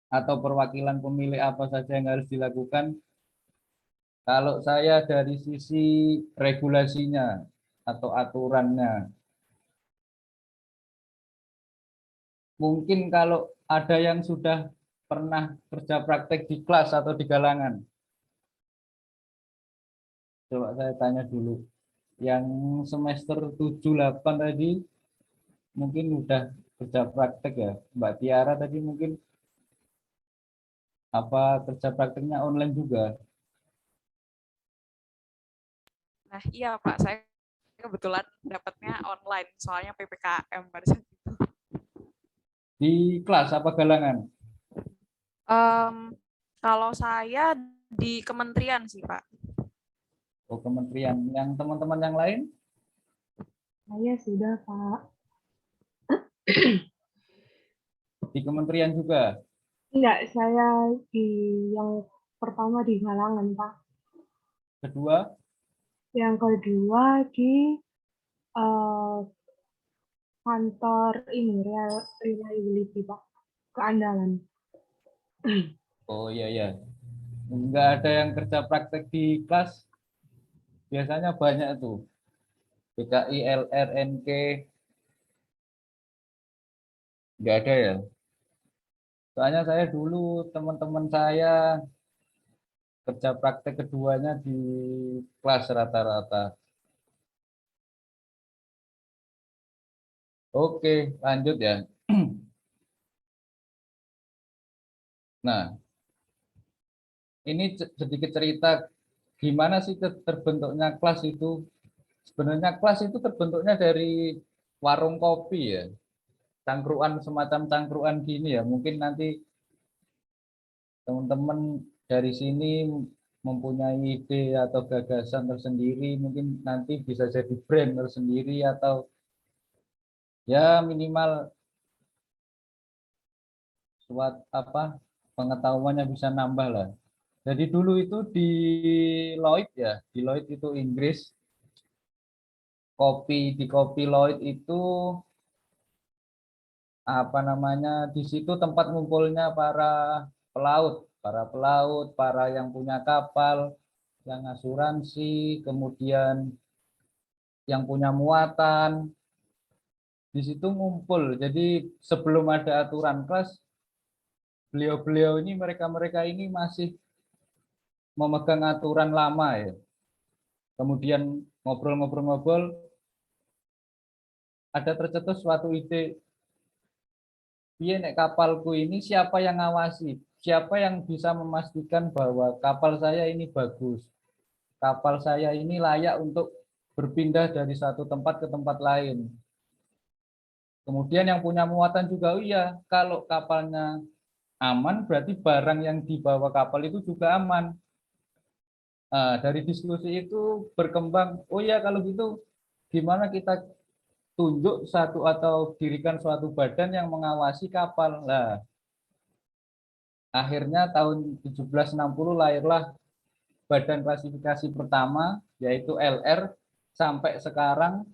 atau perwakilan pemilik apa saja yang harus dilakukan. Kalau saya dari sisi regulasinya atau aturannya, mungkin kalau ada yang sudah pernah kerja praktek di kelas atau di galangan, coba saya tanya dulu. Yang semester 7-8 tadi mungkin udah kerja praktek ya. Mbak Tiara tadi mungkin apa kerja prakteknya online juga Nah, iya Pak, saya kebetulan dapatnya online, soalnya PPKM pada saat itu. di kelas apa galangan? Kalau saya di kementerian sih Pak. Oh, kementerian. Yang teman-teman yang lain Saya sudah, Pak. di kementerian juga. Enggak, saya di yang pertama di Galangan, Pak. Kedua, Yang kedua di eh, kantor ini, reliability, Pak. Keandalan. oh iya ya, nggak ada yang kerja praktek di kelas. Biasanya banyak tuh. PKI, LR, NK, nggak ada ya. Soalnya saya dulu teman-teman saya kerja praktek keduanya di kelas rata-rata. Oke, lanjut ya. Nah, ini sedikit cerita gimana sih terbentuknya kelas itu. Sebenarnya kelas itu terbentuknya dari warung kopi ya. Cangkruan semacam cangkruan gini ya. Mungkin nanti teman-teman dari sini mempunyai ide atau gagasan tersendiri, mungkin nanti bisa jadi brand tersendiri atau ya minimal suatu apa pengetahuannya bisa nambah lah. Jadi dulu itu di Lloyd ya, di Lloyd itu Inggris, kopi Lloyd itu apa namanya di situ tempat ngumpulnya para yang punya kapal, yang asuransi, kemudian yang punya muatan, di situ ngumpul. Jadi sebelum ada aturan kelas, beliau-beliau ini mereka-mereka ini masih memegang aturan lama ya. Kemudian ngobrol-ngobrol-ngobrol, ada tercetus suatu ide, iya nek kapalku ini siapa yang ngawasi? Siapa yang bisa memastikan bahwa kapal saya ini bagus? Kapal saya ini layak untuk berpindah dari satu tempat ke tempat lain. Kemudian yang punya muatan juga, oh iya, kalau kapalnya aman, berarti barang yang dibawa kapal itu juga aman. Nah, dari diskusi itu berkembang, oh ya kalau gitu gimana kita tunjuk satu atau dirikan suatu badan yang mengawasi kapal. Nah, akhirnya tahun 1760 lahirlah badan klasifikasi pertama yaitu LR. Sampai sekarang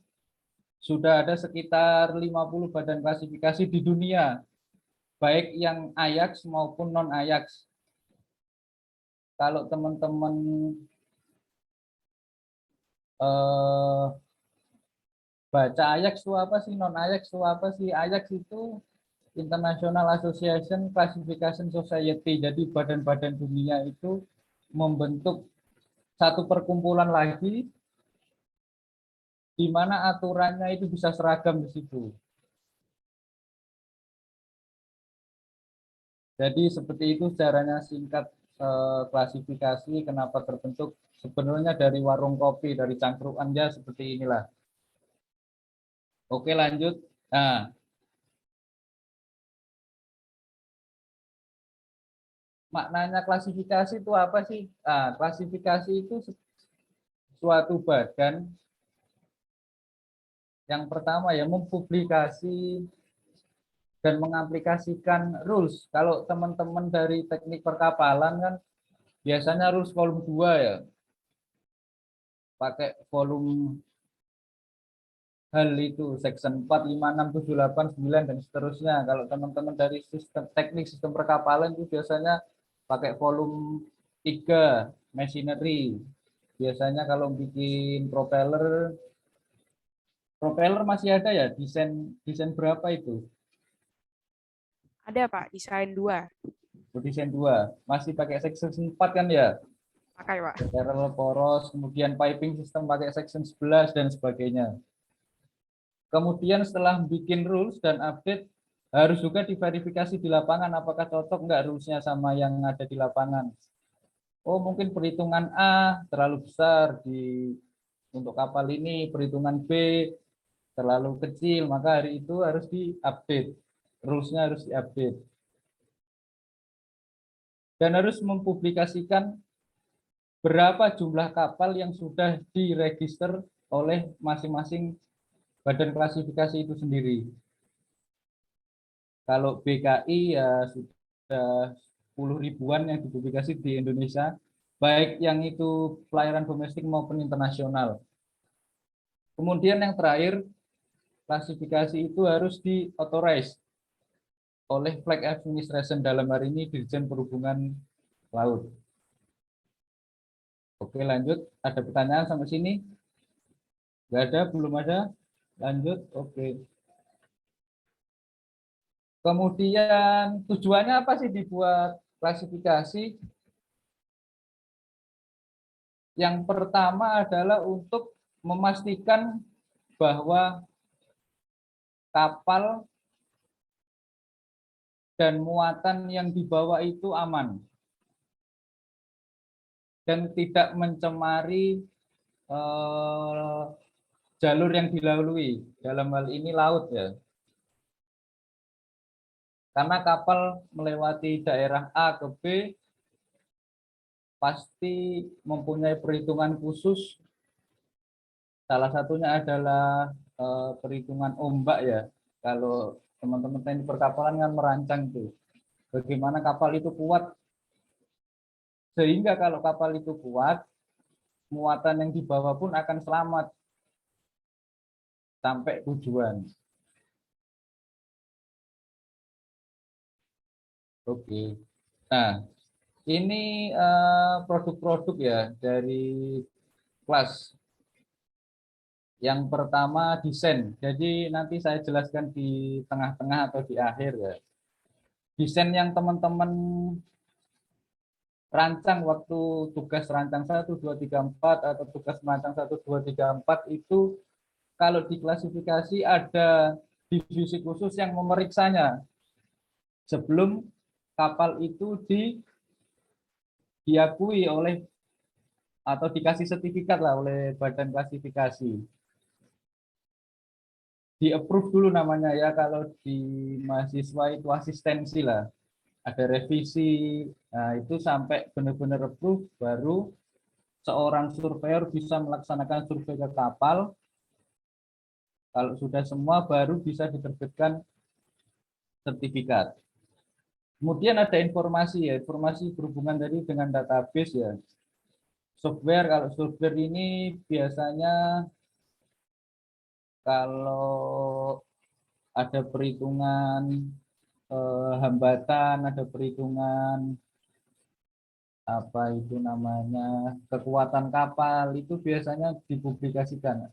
sudah ada sekitar 50 badan klasifikasi di dunia, baik yang Ajax maupun non Ajax. Kalau teman-teman eh, baca Ajax itu apa sih, non Ajax itu apa sih? Ajax itu International Association Classification Society. Jadi badan-badan dunia itu membentuk satu perkumpulan lagi di mana aturannya itu bisa seragam di situ. Jadi seperti itu caranya singkat klasifikasi kenapa terbentuk sebenarnya dari warung kopi, dari cangkruan ya seperti inilah. Oke lanjut. Nah, maknanya klasifikasi itu apa sih? Nah, klasifikasi itu suatu badan yang pertama ya mempublikasi dan mengaplikasikan rules. Kalau teman-teman dari teknik perkapalan kan biasanya rules volume 2 ya. Pakai volume hal itu, section 4, 5, 6, 7, 8, 9, dan seterusnya. Kalau teman-teman dari sistem teknik sistem perkapalan itu biasanya pakai volume 3, machinery. Biasanya kalau bikin propeller masih ada ya, desain berapa itu? Ada Pak, desain 2. Desain 2, masih pakai section 4 kan ya? Pakai Pak. Parallel poros, kemudian piping system pakai section 11 dan sebagainya. Kemudian setelah bikin rules dan update, harus juga diverifikasi di lapangan apakah cocok nggak rulesnya sama yang ada di lapangan. Oh, mungkin perhitungan A terlalu besar untuk kapal ini, perhitungan B terlalu kecil, maka hari itu harus diupdate. Rulesnya harus diupdate. Dan harus mempublikasikan berapa jumlah kapal yang sudah diregister oleh masing-masing badan klasifikasi itu sendiri. Kalau BKI ya sudah 10 ribuan yang dipublikasi di Indonesia, baik yang itu pelayaran domestik maupun internasional. Kemudian yang terakhir, klasifikasi itu harus di-authorize oleh Flag Administration, dalam hari ini Dirjen Perhubungan Laut. Oke, lanjut. Ada pertanyaan sampai sini? Nggak ada, belum ada? Lanjut, oke. Kemudian tujuannya apa sih dibuat klasifikasi? Yang pertama adalah untuk memastikan bahwa kapal dan muatan yang dibawa itu aman dan tidak mencemari jalur yang dilalui, dalam hal ini laut ya. Karena kapal melewati daerah A ke B pasti mempunyai perhitungan khusus. Salah satunya adalah perhitungan ombak ya. Kalau teman-teman teknik perkapalan kan merancang tuh, bagaimana kapal itu kuat, sehingga kalau kapal itu kuat, muatan yang dibawa pun akan selamat sampai tujuan. Oke. Nah, ini produk-produk ya dari kelas. Yang pertama desain. Jadi nanti saya jelaskan di tengah-tengah atau di akhir ya. Desain yang teman-teman rancang waktu tugas rancang 1, 2, 3, 4 atau tugas merancang 1, 2, 3, 4 itu kalau diklasifikasi ada divisi khusus yang memeriksanya sebelum kapal itu diakui oleh atau dikasih sertifikat lah oleh badan klasifikasi. Di approve dulu namanya ya, kalau di mahasiswa itu asistensi lah, ada revisi. Nah itu sampai benar-benar approve baru seorang surveyor bisa melaksanakan survei ke kapal. Kalau sudah semua baru bisa diterbitkan sertifikat. Kemudian ada informasi ya, informasi berhubungan tadi dengan database ya. Software, kalau software ini biasanya kalau ada perhitungan hambatan, ada perhitungan apa itu namanya kekuatan kapal, itu biasanya dipublikasikan.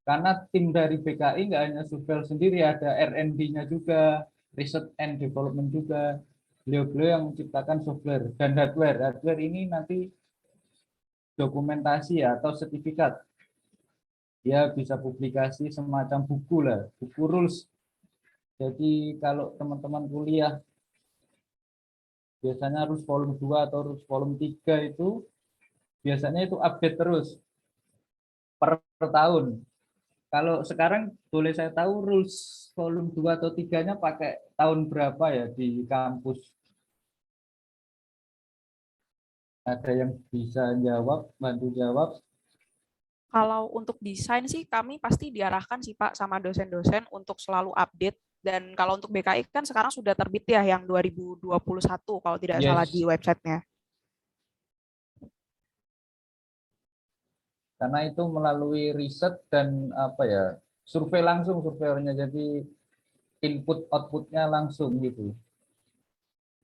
Karena tim dari BKI nggak hanya surveyor sendiri, ada R&D-nya juga, Research and Development juga. Beliau-beliau yang menciptakan software dan hardware. Hardware ini nanti dokumentasi atau sertifikat. Dia bisa publikasi semacam buku lah, buku rules. Jadi kalau teman-teman kuliah biasanya harus volume 2 atau harus volume 3 itu biasanya itu update terus per tahun. Kalau sekarang boleh saya tahu rules volume 2 atau 3-nya pakai tahun berapa ya di kampus? Ada yang bisa jawab, bantu jawab? Kalau untuk desain sih kami pasti diarahkan sih Pak sama dosen-dosen untuk selalu update. Dan kalau untuk BKI kan sekarang sudah terbit ya yang 2021 kalau tidak salah di Yes, websitenya. karena itu melalui riset dan apa ya, survei langsung surveyornya, jadi input outputnya langsung gitu.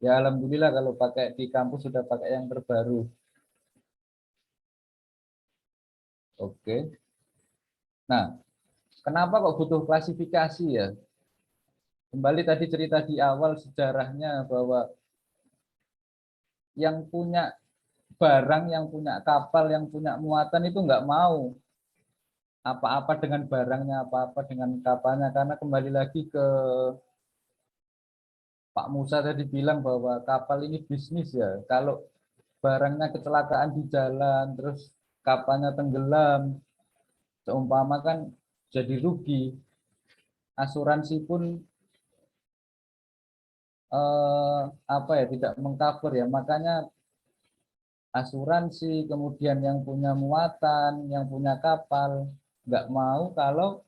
Ya alhamdulillah kalau pakai di kampus sudah pakai yang terbaru. Oke. Nah, kenapa kok butuh klasifikasi ya? Kembali tadi cerita di awal sejarahnya bahwa yang punya barang, yang punya kapal, yang punya muatan itu nggak mau apa-apa dengan barangnya, apa-apa dengan kapalnya, karena kembali lagi ke Pak Musa tadi bilang bahwa kapal ini bisnis ya. Kalau barangnya kecelakaan di jalan, terus kapalnya tenggelam, seumpama kan jadi rugi. Asuransi pun apa ya, tidak mengcover ya. Makanya asuransi, kemudian yang punya muatan, yang punya kapal, nggak mau kalau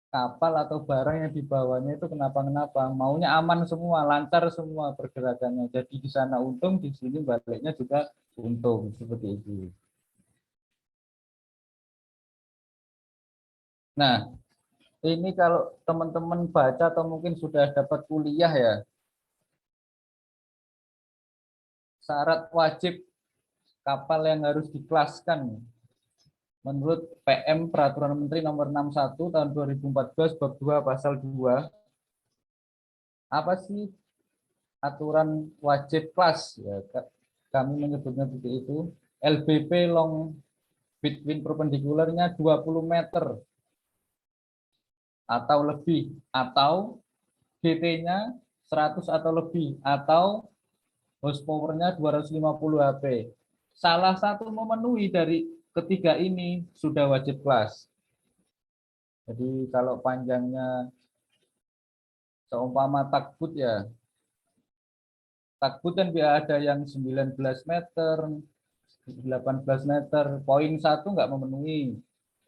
kapal atau barang yang dibawanya itu kenapa-kenapa. Maunya aman semua, lancar semua pergerakannya. Jadi di sana untung, di sini baliknya juga untung, seperti itu. Nah, ini kalau teman-teman baca atau mungkin sudah dapat kuliah ya, syarat wajib kapal yang harus dikelaskan menurut PM Peraturan Menteri Nomor 61 Tahun 2014 Bab 2 Pasal 2. Apa sih aturan wajib kelas? Ya, kami menyebutnya seperti itu. LBP long between perpendicularnya 20 meter atau lebih, atau GT-nya 100 atau lebih, atau horsepower-nya 250 HP. Salah satu memenuhi dari ketiga ini sudah wajib kelas. Jadi kalau panjangnya seumpama takbut ya, takbut kan biasa ada yang 19 meter, 18 meter, poin 1 nggak memenuhi.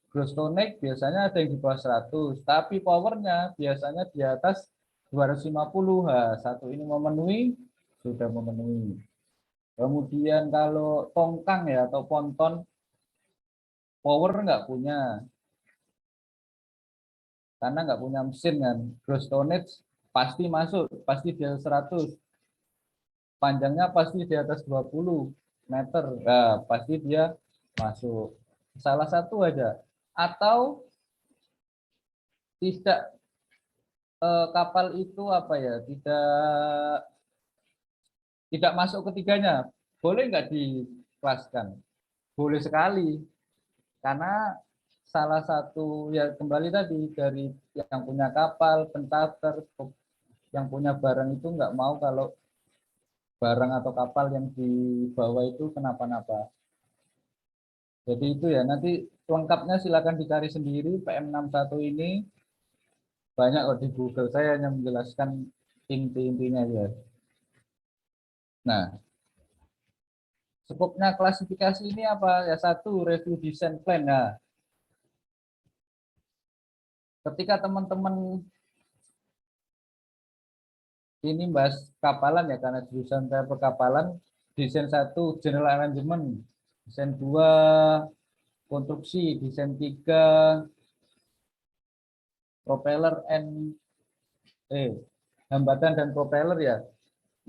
Gross tonnage biasanya ada yang di bawah 100, tapi powernya biasanya di atas 250. Satu ini memenuhi, sudah memenuhi. Kemudian kalau tongkang ya atau ponton, power nggak punya, karena nggak punya mesin kan. Gross tonnage pasti masuk, pasti di atas 100. Panjangnya pasti di atas 20 meter, pasti dia masuk. Salah satu aja. Atau tidak, kapal itu apa ya, tidak masuk ketiganya, boleh nggak dikelaskan? Boleh sekali, karena salah satu ya kembali tadi dari yang punya kapal, pencater, yang punya barang itu nggak mau kalau barang atau kapal yang dibawa itu kenapa-napa. Jadi itu ya, nanti lengkapnya silakan dicari sendiri PM 61 ini, banyak kok di Google, saya hanya menjelaskan inti-intinya ya. Nah, skopnya klasifikasi ini apa? Ya satu, review design plan. Nah, ketika teman-teman ini bahas kapalan ya, karena jurusan saya perkapalan, desain 1 general arrangement, desain 2 konstruksi, desain 3 propeller and hambatan dan propeller ya.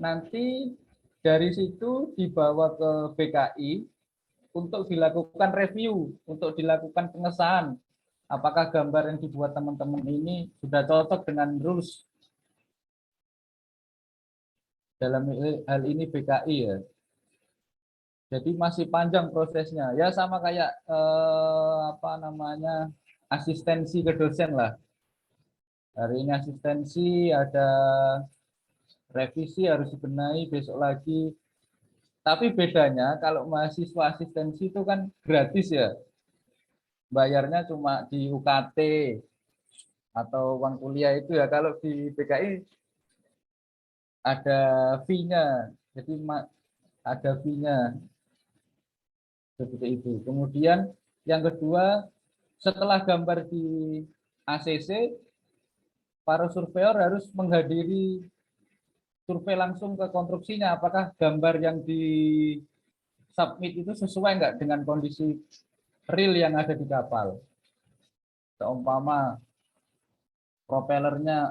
Nanti dari situ dibawa ke BKI untuk dilakukan review, untuk dilakukan pengesahan. Apakah gambar yang dibuat teman-teman ini sudah cocok dengan rules dalam hal ini BKI ya. Jadi masih panjang prosesnya. Ya sama kayak apa namanya, asistensi ke dosen lah. Hari ini asistensi, ada revisi harus dibenahi, besok lagi. Tapi bedanya kalau mahasiswa asistensi itu kan gratis ya. Bayarnya cuma di UKT atau uang kuliah itu ya. Kalau di BKI ada fee-nya. Jadi ada fee-nya. Seperti itu. Kemudian yang kedua, setelah gambar di ACC, para surveyor harus menghadiri survei langsung ke konstruksinya, apakah gambar yang di submit itu sesuai nggak dengan kondisi real yang ada di kapal. Seumpama propellernya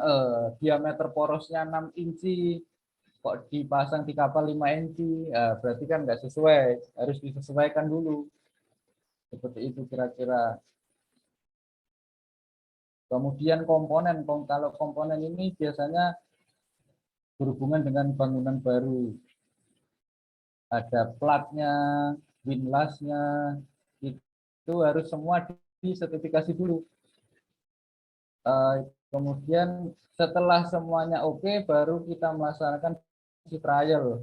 diameter porosnya 6 inci, kok dipasang di kapal 5 inci, berarti kan nggak sesuai, harus disesuaikan dulu. Seperti itu kira-kira. Kemudian komponen, kalau komponen ini biasanya berhubungan dengan bangunan baru. Ada platnya, windlassnya, itu harus semua disertifikasi dulu. Kemudian setelah semuanya oke, baru kita melaksanakan trial.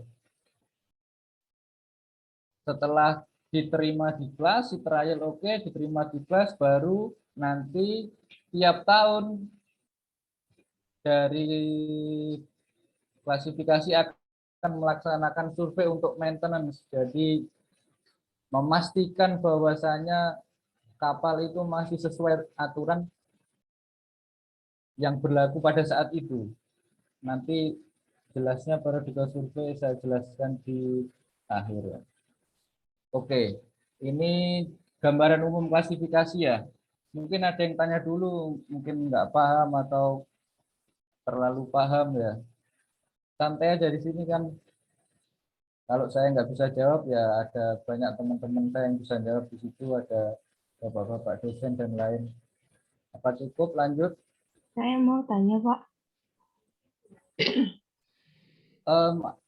Setelah diterima di kelas, si trial oke, diterima di kelas, baru nanti tiap tahun dari klasifikasi akan melaksanakan survei untuk maintenance. Jadi memastikan bahwasanya kapal itu masih sesuai aturan yang berlaku pada saat itu. Nanti jelasnya pada detail survei saya jelaskan di akhir. Oke, ini gambaran umum klasifikasi ya. Mungkin ada yang tanya dulu, mungkin nggak paham atau terlalu paham ya. Santai aja di sini kan. Kalau saya nggak bisa jawab ya ada banyak teman-teman saya yang bisa jawab di situ, ada bapak-bapak dosen dan lain. Apa cukup lanjut? Saya mau tanya, Pak.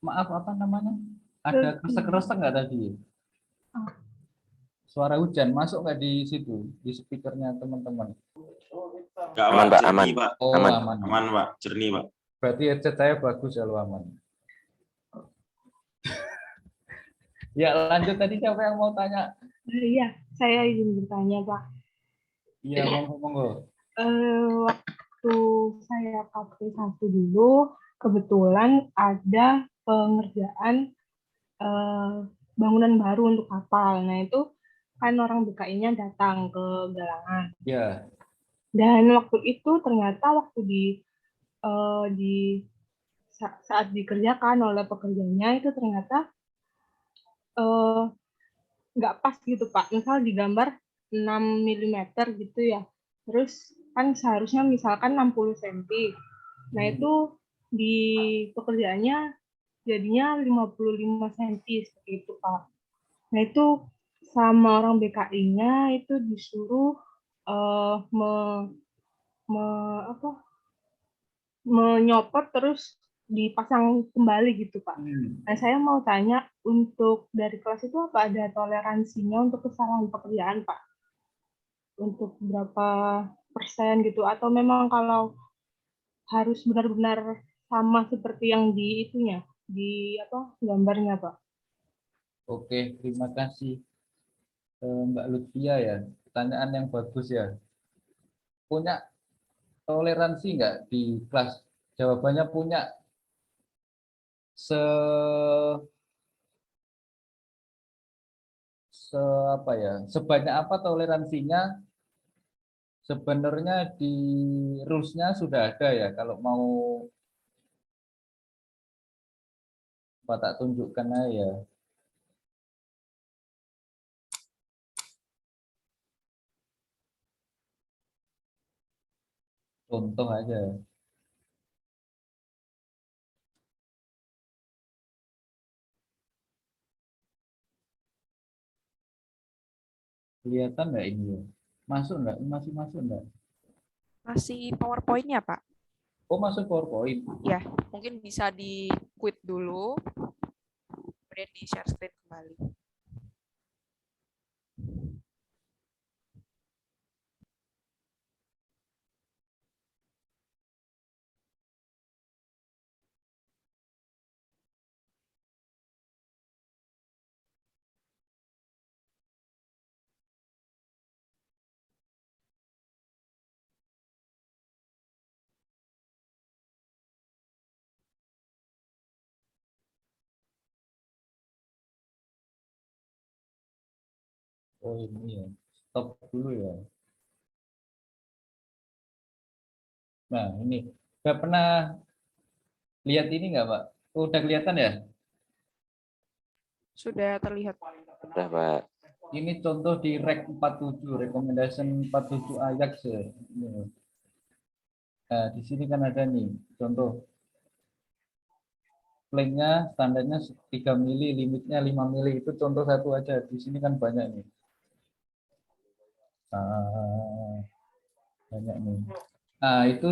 Maaf apa namanya? Ada kresek-kresek nggak tadi? Suara hujan masuk nggak di situ di speakernya teman-teman? Nggak, Aman, Pak, aman. jernih, Pak. Oh Aman. aman. Aman, Pak. Jernih, Pak. Berarti headset saya bagus ya lo aman. Ya lanjut tadi siapa yang mau tanya? Iya, saya izin bertanya, Pak. Iya monggo. Waktu saya KP1 dulu, kebetulan ada pengerjaan bangunan baru untuk kapal. Nah, itu kan orang BKI-nya datang ke Galangan. Ya. Dan waktu itu ternyata waktu saat dikerjakan oleh pekerjanya itu ternyata nggak pas gitu Pak. Misal digambar 6 mm gitu ya. Terus kan seharusnya misalkan 60 cm. Nah itu di pekerjaannya jadinya 55 cm seperti itu Pak. Nah itu sama orang BKI-nya itu disuruh menyopot terus dipasang kembali gitu Pak. Nah saya mau tanya untuk dari kelas itu apa ada toleransinya untuk kesalahan pekerjaan Pak? Untuk berapa persen gitu atau memang kalau harus benar-benar sama seperti yang di itunya di gambarnya Pak? Oke, terima kasih Mbak Lutfia ya. Pertanyaan yang bagus ya. Punya toleransi nggak di kelas? Jawabannya punya. Sebanyak apa toleransinya? Sebenarnya di rules-nya sudah ada ya. Kalau mau tak tunjukkan aja ya. Contoh aja. Kelihatan nggak ini ya? Masuk nggak? Masih masuk nggak? Masih PowerPoint-nya, Pak? Oh, masuk PowerPoint. Ya, mungkin bisa di-quit dulu, kemudian di-share screen kembali. Oh ini ya. Stop dulu ya. Nah ini. Udah pernah lihat ini nggak Pak? Oh, udah kelihatan ya? Sudah terlihat. Udah, Pak. Ini contoh di Rek 47, recommendation 47 Ajax ya. Nah, di sini kan ada nih contoh planknya standarnya 3 mili, limitnya 5 mili. Itu contoh satu aja. Di sini kan banyak nih. Banyak nih. Nah, itu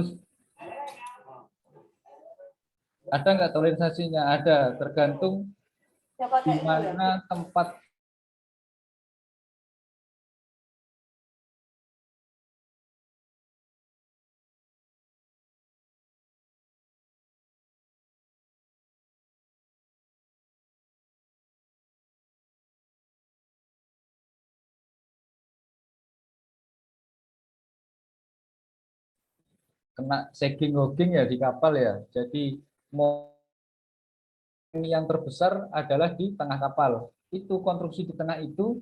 ada nggak toleransinya? Ada, tergantung di mana tempat kena sagging hogging ya di kapal ya. Jadi mau yang terbesar adalah di tengah kapal. Itu konstruksi di tengah itu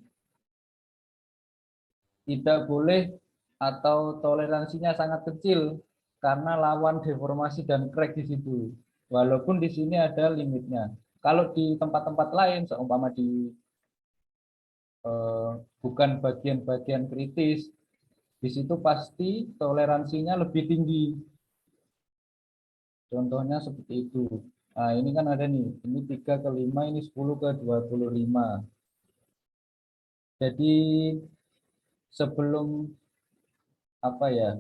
tidak boleh atau toleransinya sangat kecil karena lawan deformasi dan crack di situ. Walaupun di sini ada limitnya. Kalau di tempat-tempat lain, seumpama di bukan bagian-bagian kritis, di situ pasti toleransinya lebih tinggi. Contohnya seperti itu. Nah, ini kan ada nih, ini 3 ke 5, ini 10 ke 25. Jadi sebelum apa ya,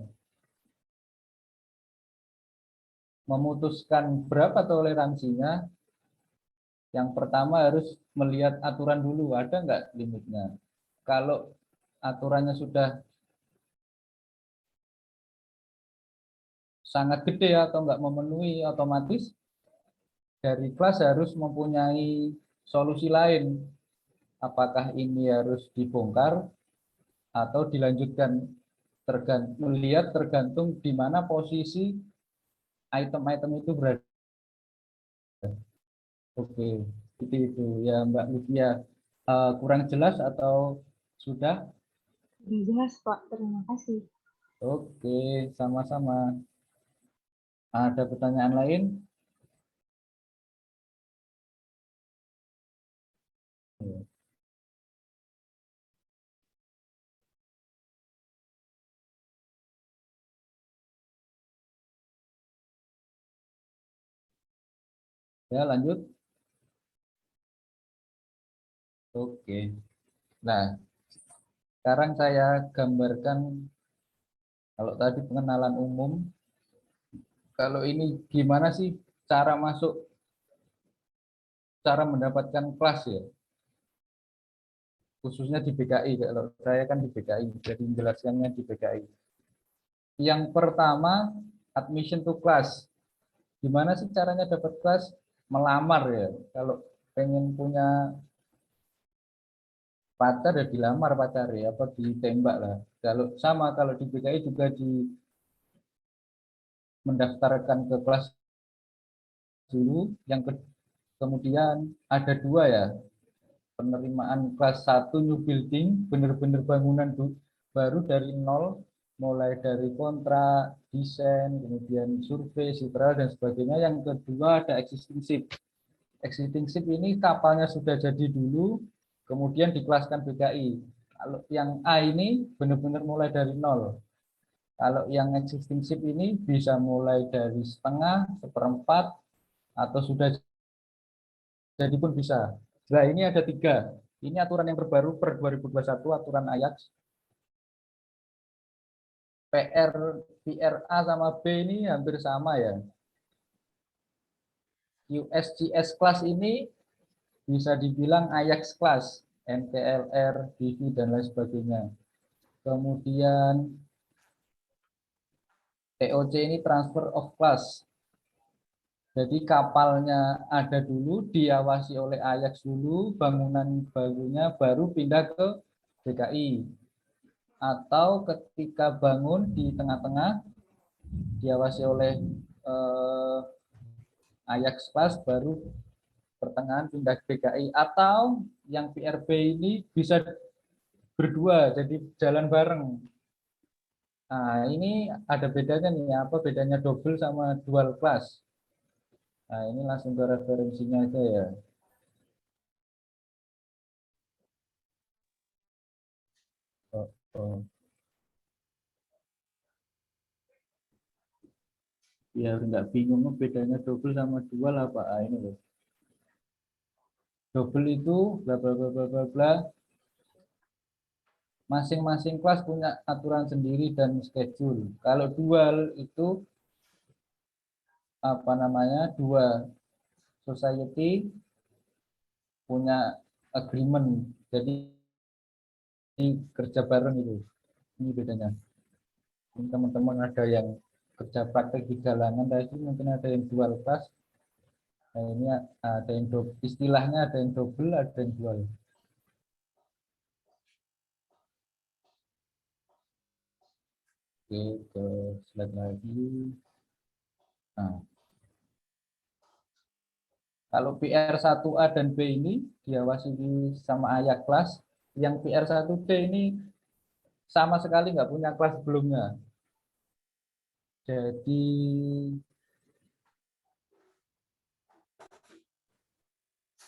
memutuskan berapa toleransinya, yang pertama harus melihat aturan dulu, ada nggak limitnya. Kalau aturannya sudah sangat gede atau nggak memenuhi, otomatis dari kelas harus mempunyai solusi lain. Apakah ini harus dibongkar atau dilanjutkan, melihat tergantung di mana posisi item-item itu berada. Oke, itu ya Mbak Lydia. Kurang jelas atau sudah? Sudah jelas, Pak. Terima kasih. Oke, sama-sama. Ada pertanyaan lain? Ya, lanjut. Oke. Nah, sekarang saya gambarkan, kalau tadi pengenalan umum, kalau ini gimana sih cara masuk, cara mendapatkan kelas ya, khususnya di BKI. Kalau saya kan di BKI, jadi menjelaskannya di BKI. Yang pertama, admission to class. Gimana sih caranya dapat kelas? Melamar ya. Kalau pengen punya pacar ya dilamar pacar ya, apa ditembak lah. Kalau sama, kalau di BKI juga di mendaftarkan ke kelas dulu. Yang kemudian ada dua ya, penerimaan kelas 1 new building, benar-benar bangunan baru dari nol, mulai dari kontrak, desain, kemudian survei, citra, dan sebagainya. Yang kedua ada existing ship. Existing ship ini kapalnya sudah jadi dulu, kemudian dikelaskan BKI. Kalau yang A ini benar-benar mulai dari nol. Kalau yang existing ship ini bisa mulai dari setengah, seperempat, atau sudah jadi pun bisa. Nah, ini ada 3. Ini aturan yang terbaru per 2021, aturan Ajax. PRA sama B ini hampir sama ya. USCS class ini bisa dibilang Ajax class, NTLR, DV, dan lain sebagainya. Kemudian TOC ini transfer of class. Jadi kapalnya ada dulu, diawasi oleh Ajax dulu, bangunan barunya baru pindah ke BKI. Atau ketika bangun di tengah-tengah, diawasi oleh Ajax class, baru pertengahan pindah ke BKI. Atau yang PRB ini bisa berdua, jadi jalan bareng. Nah, ini ada bedanya nih, apa bedanya double sama dual class. Nah, ini langsung ke referensinya aja ya. Oh. Ya nggak bingung bedanya double sama dual apa? Ah, ini loh. Double itu bla bla bla bla bla bla. Masing-masing kelas punya aturan sendiri dan schedule. Kalau dual itu apa namanya? Dua society punya agreement. Jadi ini kerja bareng itu. Ini bedanya. Ini teman-teman ada yang kerja praktek di galangan tadi, mungkin ada yang dual kelas. Nah, ini ada yang istilahnya ada yang double, ada yang dual. Oke, ke slide lagi. Nah, kalau PR1A dan B ini diawasi sama ayah kelas, yang PR1D ini sama sekali nggak punya kelas sebelumnya. Jadi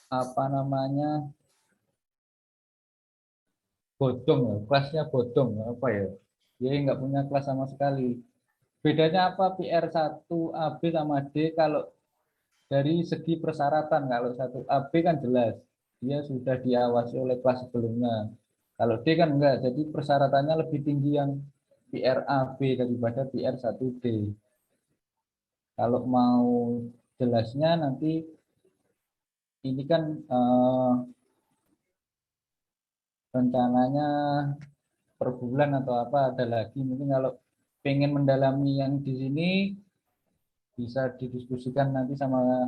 apa namanya bodong ya, kelasnya bodong apa ya? Dia nggak punya kelas sama sekali. Bedanya apa PR1AB sama D kalau dari segi persyaratan? Kalau satu AB kan jelas dia sudah diawasi oleh kelas sebelumnya. Kalau D kan enggak, jadi persyaratannya lebih tinggi yang PRAB daripada PR1D. Kalau mau jelasnya nanti ini kan rencananya per bulan atau apa ada lagi. Mungkin kalau pengen mendalami yang di sini bisa didiskusikan nanti sama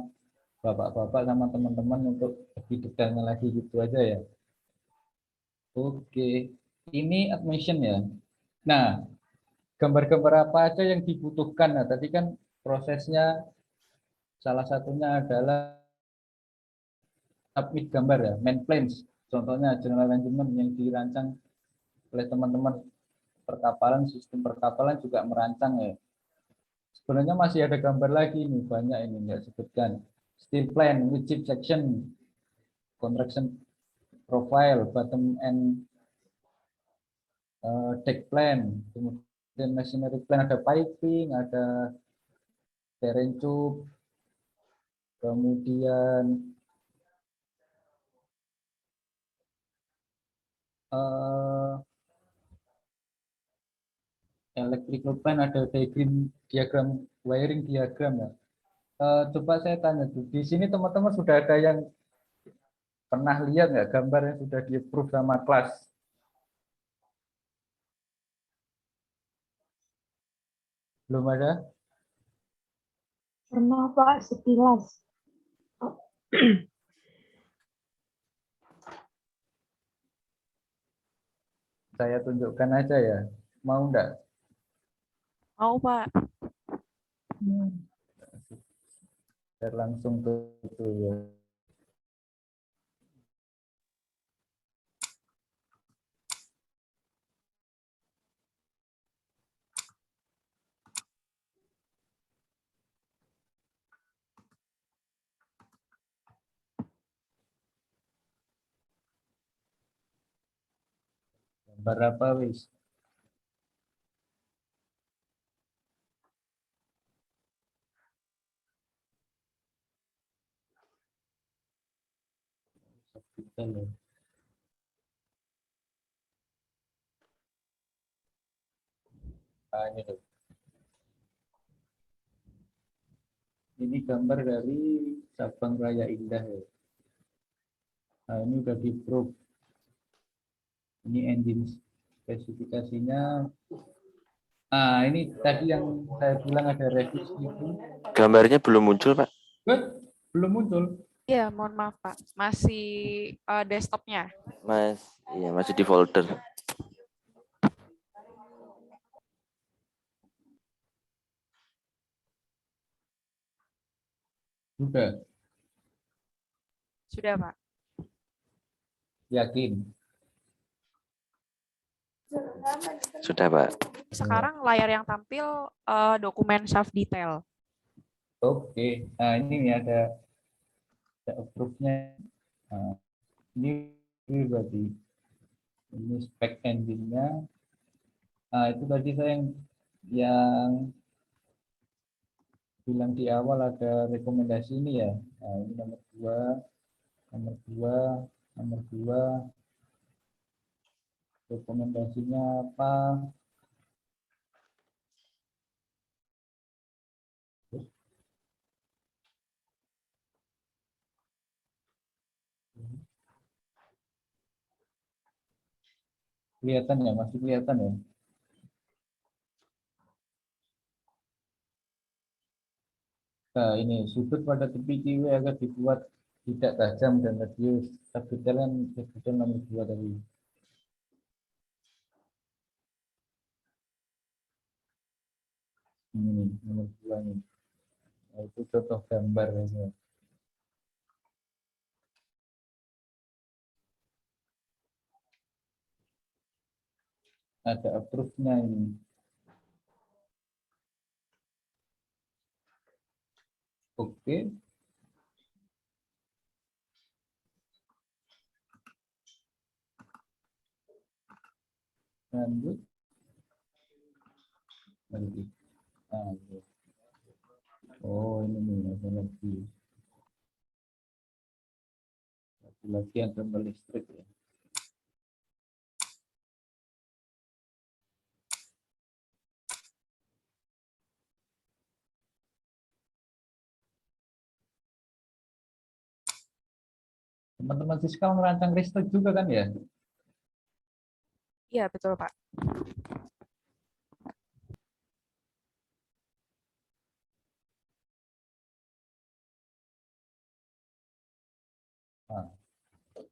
bapak-bapak sama teman-teman untuk lebih detailnya lagi gitu aja ya. Oke, ini admission ya. Nah, gambar-gambar apa aja yang dibutuhkan? Nah, tadi kan prosesnya salah satunya adalah submit gambar ya, main plans. Contohnya general arrangement yang dirancang oleh teman-teman perkapalan, sistem perkapalan juga merancang ya. Sebenarnya masih ada gambar lagi nih, banyak ini nggak sebutkan. Steel plan, rigid section, contraction profile, bottom end deck plan, kemudian machinery plan, ada piping, ada terrain tube, kemudian electrical plan, ada diagram wiring diagram ya. Coba saya tanya tuh, di sini teman-teman sudah ada yang pernah lihat nggak gambar yang sudah di-approve sama kelas? Belum ada? Pernah Pak, sekilas. Saya tunjukkan aja ya. Mau enggak? Mau, Pak. Biar langsung tuh ya. Gambar apa wis? Ah, ini tuh. Ini gambar dari Sabang Raya Indah ya. Nah, ini udah di-approve. Ini engine spesifikasinya. Ah, ini tadi yang saya bilang ada revisi itu. Gambarnya belum muncul, Pak. Belum muncul. Iya, mohon maaf, Pak. Masih desktopnya. Mas, iya masih di folder. Sudah, Sudah, Pak. yakin. Sudah, Pak. Sekarang layar yang tampil dokumen shaft detail. Oke. Nah, ini nih ada approve-nya. Nah, ini berarti ini spek engine-nya. Nah, itu tadi saya yang bilang di awal ada rekomendasi ini ya. Nah, ini nomor 2, nomor 2, nomor 2. Rekomendasinya apa? Kelihatan ya, masih kelihatan ya. Nah, ini sudut pada tepi kiwi agar dibuat tidak tajam dan radius subdetail nomor 2 tadi. Ini nomor 2 nih. Nah, itu contoh gambar ya. Ada approve-nya ini. Oke. Lanjut. Lagi. Ah, ya. Oh, ini nih, ada lagi. Lagi yang gambar listrik ya. Teman-teman fiskal merancang listrik juga kan ya? Iya, betul, Pak. Nah,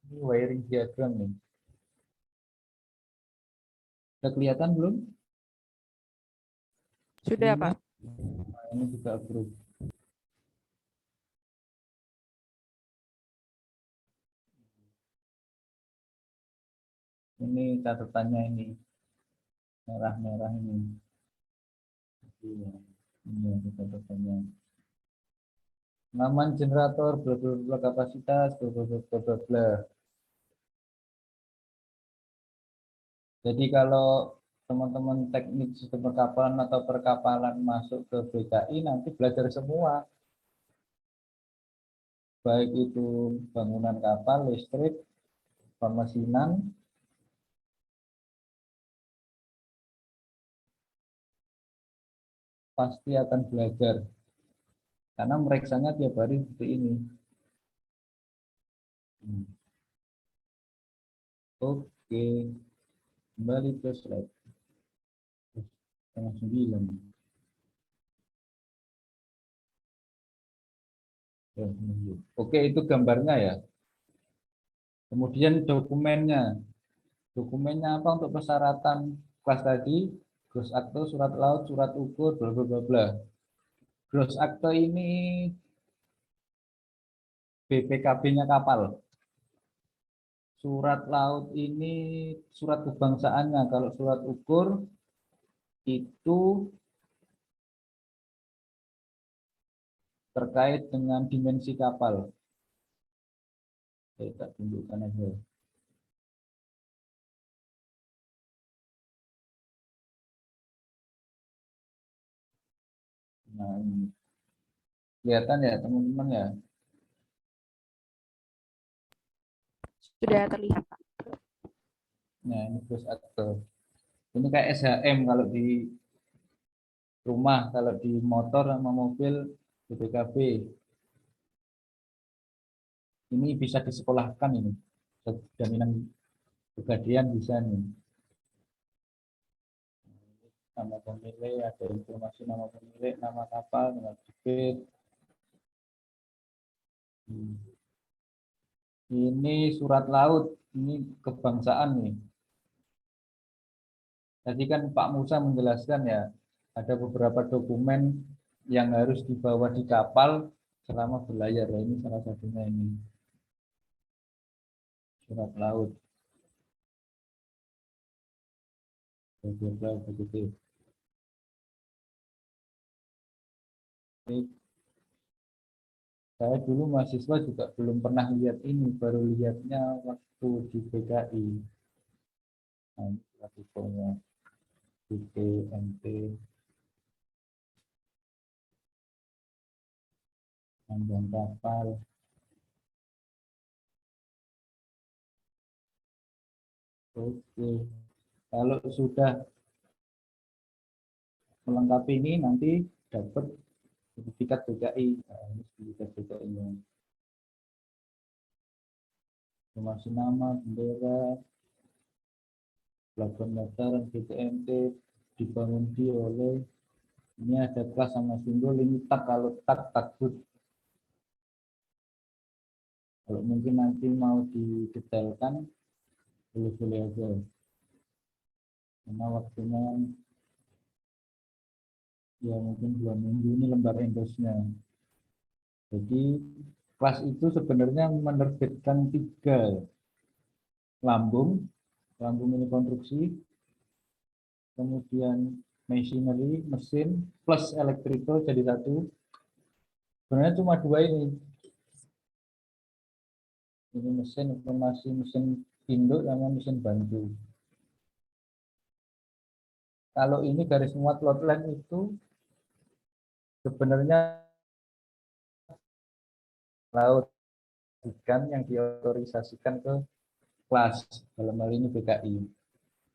ini wiring diagram nih. Sudah kelihatan belum? Sudah, Ini, Pak. nah, ini juga approve. Ini catatannya ini merah-merah ini. Iya, ini ada catatannya. Nama generator, bla bla bla kapasitas, bla bla bla bla bla bla. Jadi kalau teman-teman teknik sistem perkapalan atau perkapalan masuk ke BKI nanti belajar semua. Baik itu bangunan kapal, listrik, pemesinan, pasti akan belajar. Karena mereksanya tiap hari seperti ini. Oke, kembali ke slide. Setengah 9. Oke, itu gambarnya ya. Kemudian dokumennya. Dokumennya apa untuk persyaratan kelas tadi? Gross akte, surat laut, surat ukur, bla bla bla bla. Gross akte ini BPKB-nya kapal. Surat laut ini surat kebangsaannya. Kalau surat ukur itu terkait dengan dimensi kapal. Saya tak tunjukkan aja. Nah, ini. Kelihatan ya teman-teman ya. Sudah terlihat, Pak. Nah, ini gross akte. Ini kayak SHM kalau di rumah, kalau di motor sama mobil BPKB. Ini bisa disekolahkan ini. Jaminan kegadean bisa nih. Nama pemilik, ada informasi nama pemilik, nama kapal, nama jepit. Ini surat laut, ini kebangsaan nih. Tadi kan Pak Musa menjelaskan ya, ada beberapa dokumen yang harus dibawa di kapal selama berlayar. Nah, ini salah satunya ini. Surat laut. Begitu. Saya dulu mahasiswa juga belum pernah lihat ini, baru lihatnya waktu di PKI. Nah, ini grafikonya. BPMT, panjang kapal. Oke, kalau sudah melengkapi ini nanti dapat sertifikat BKI. Nah, ini sertifikat BKI-nya. Informasi nama, bendera, pelabuhan dataran BPMT dibangun oleh, ini ada kelas sama simbol, ini tak, kalau tak takut. Kalau mungkin nanti mau didetailkan, boleh-boleh aja. Karena waktunya ya mungkin 2 minggu, ini lembar endosnya. Jadi kelas itu sebenarnya menerbitkan 3 lambung. Lambung ini konstruksi, kemudian machinery, mesin, plus electrical jadi 1. Sebenarnya cuma 2 ini. Ini mesin informasi, mesin induk sama mesin bantu. Kalau ini garis muat load line itu sebenarnya laut ikan yang diotorisasikan ke kelas, dalam hal ini BKI.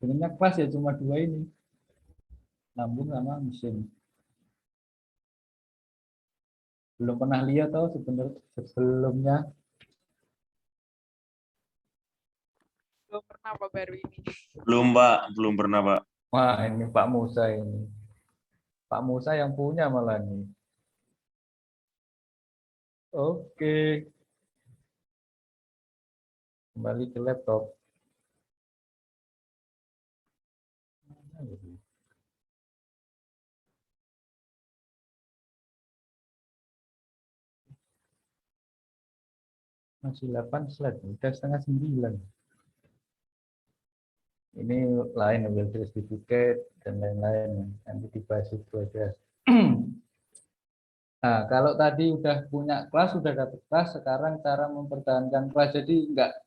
Sebenarnya kelas ya cuma 2 ini, lambung sama mesin. Belum pernah lihat tahu sebenarnya sebelumnya. Belum pernah Pak, baru ini. Belum, Pak. Belum pernah, Pak. Wah, ini Pak Musa ini. Pak Musa yang punya malah nih. Oke. Kembali ke laptop. Masih 8 slide, udah setengah 9. Ini lain, ambil certificate dan lain-lain. Nanti dibahas itu aja. Nah, kalau tadi udah punya kelas, sudah dapat kelas, sekarang cara mempertahankan kelas. Jadi enggak,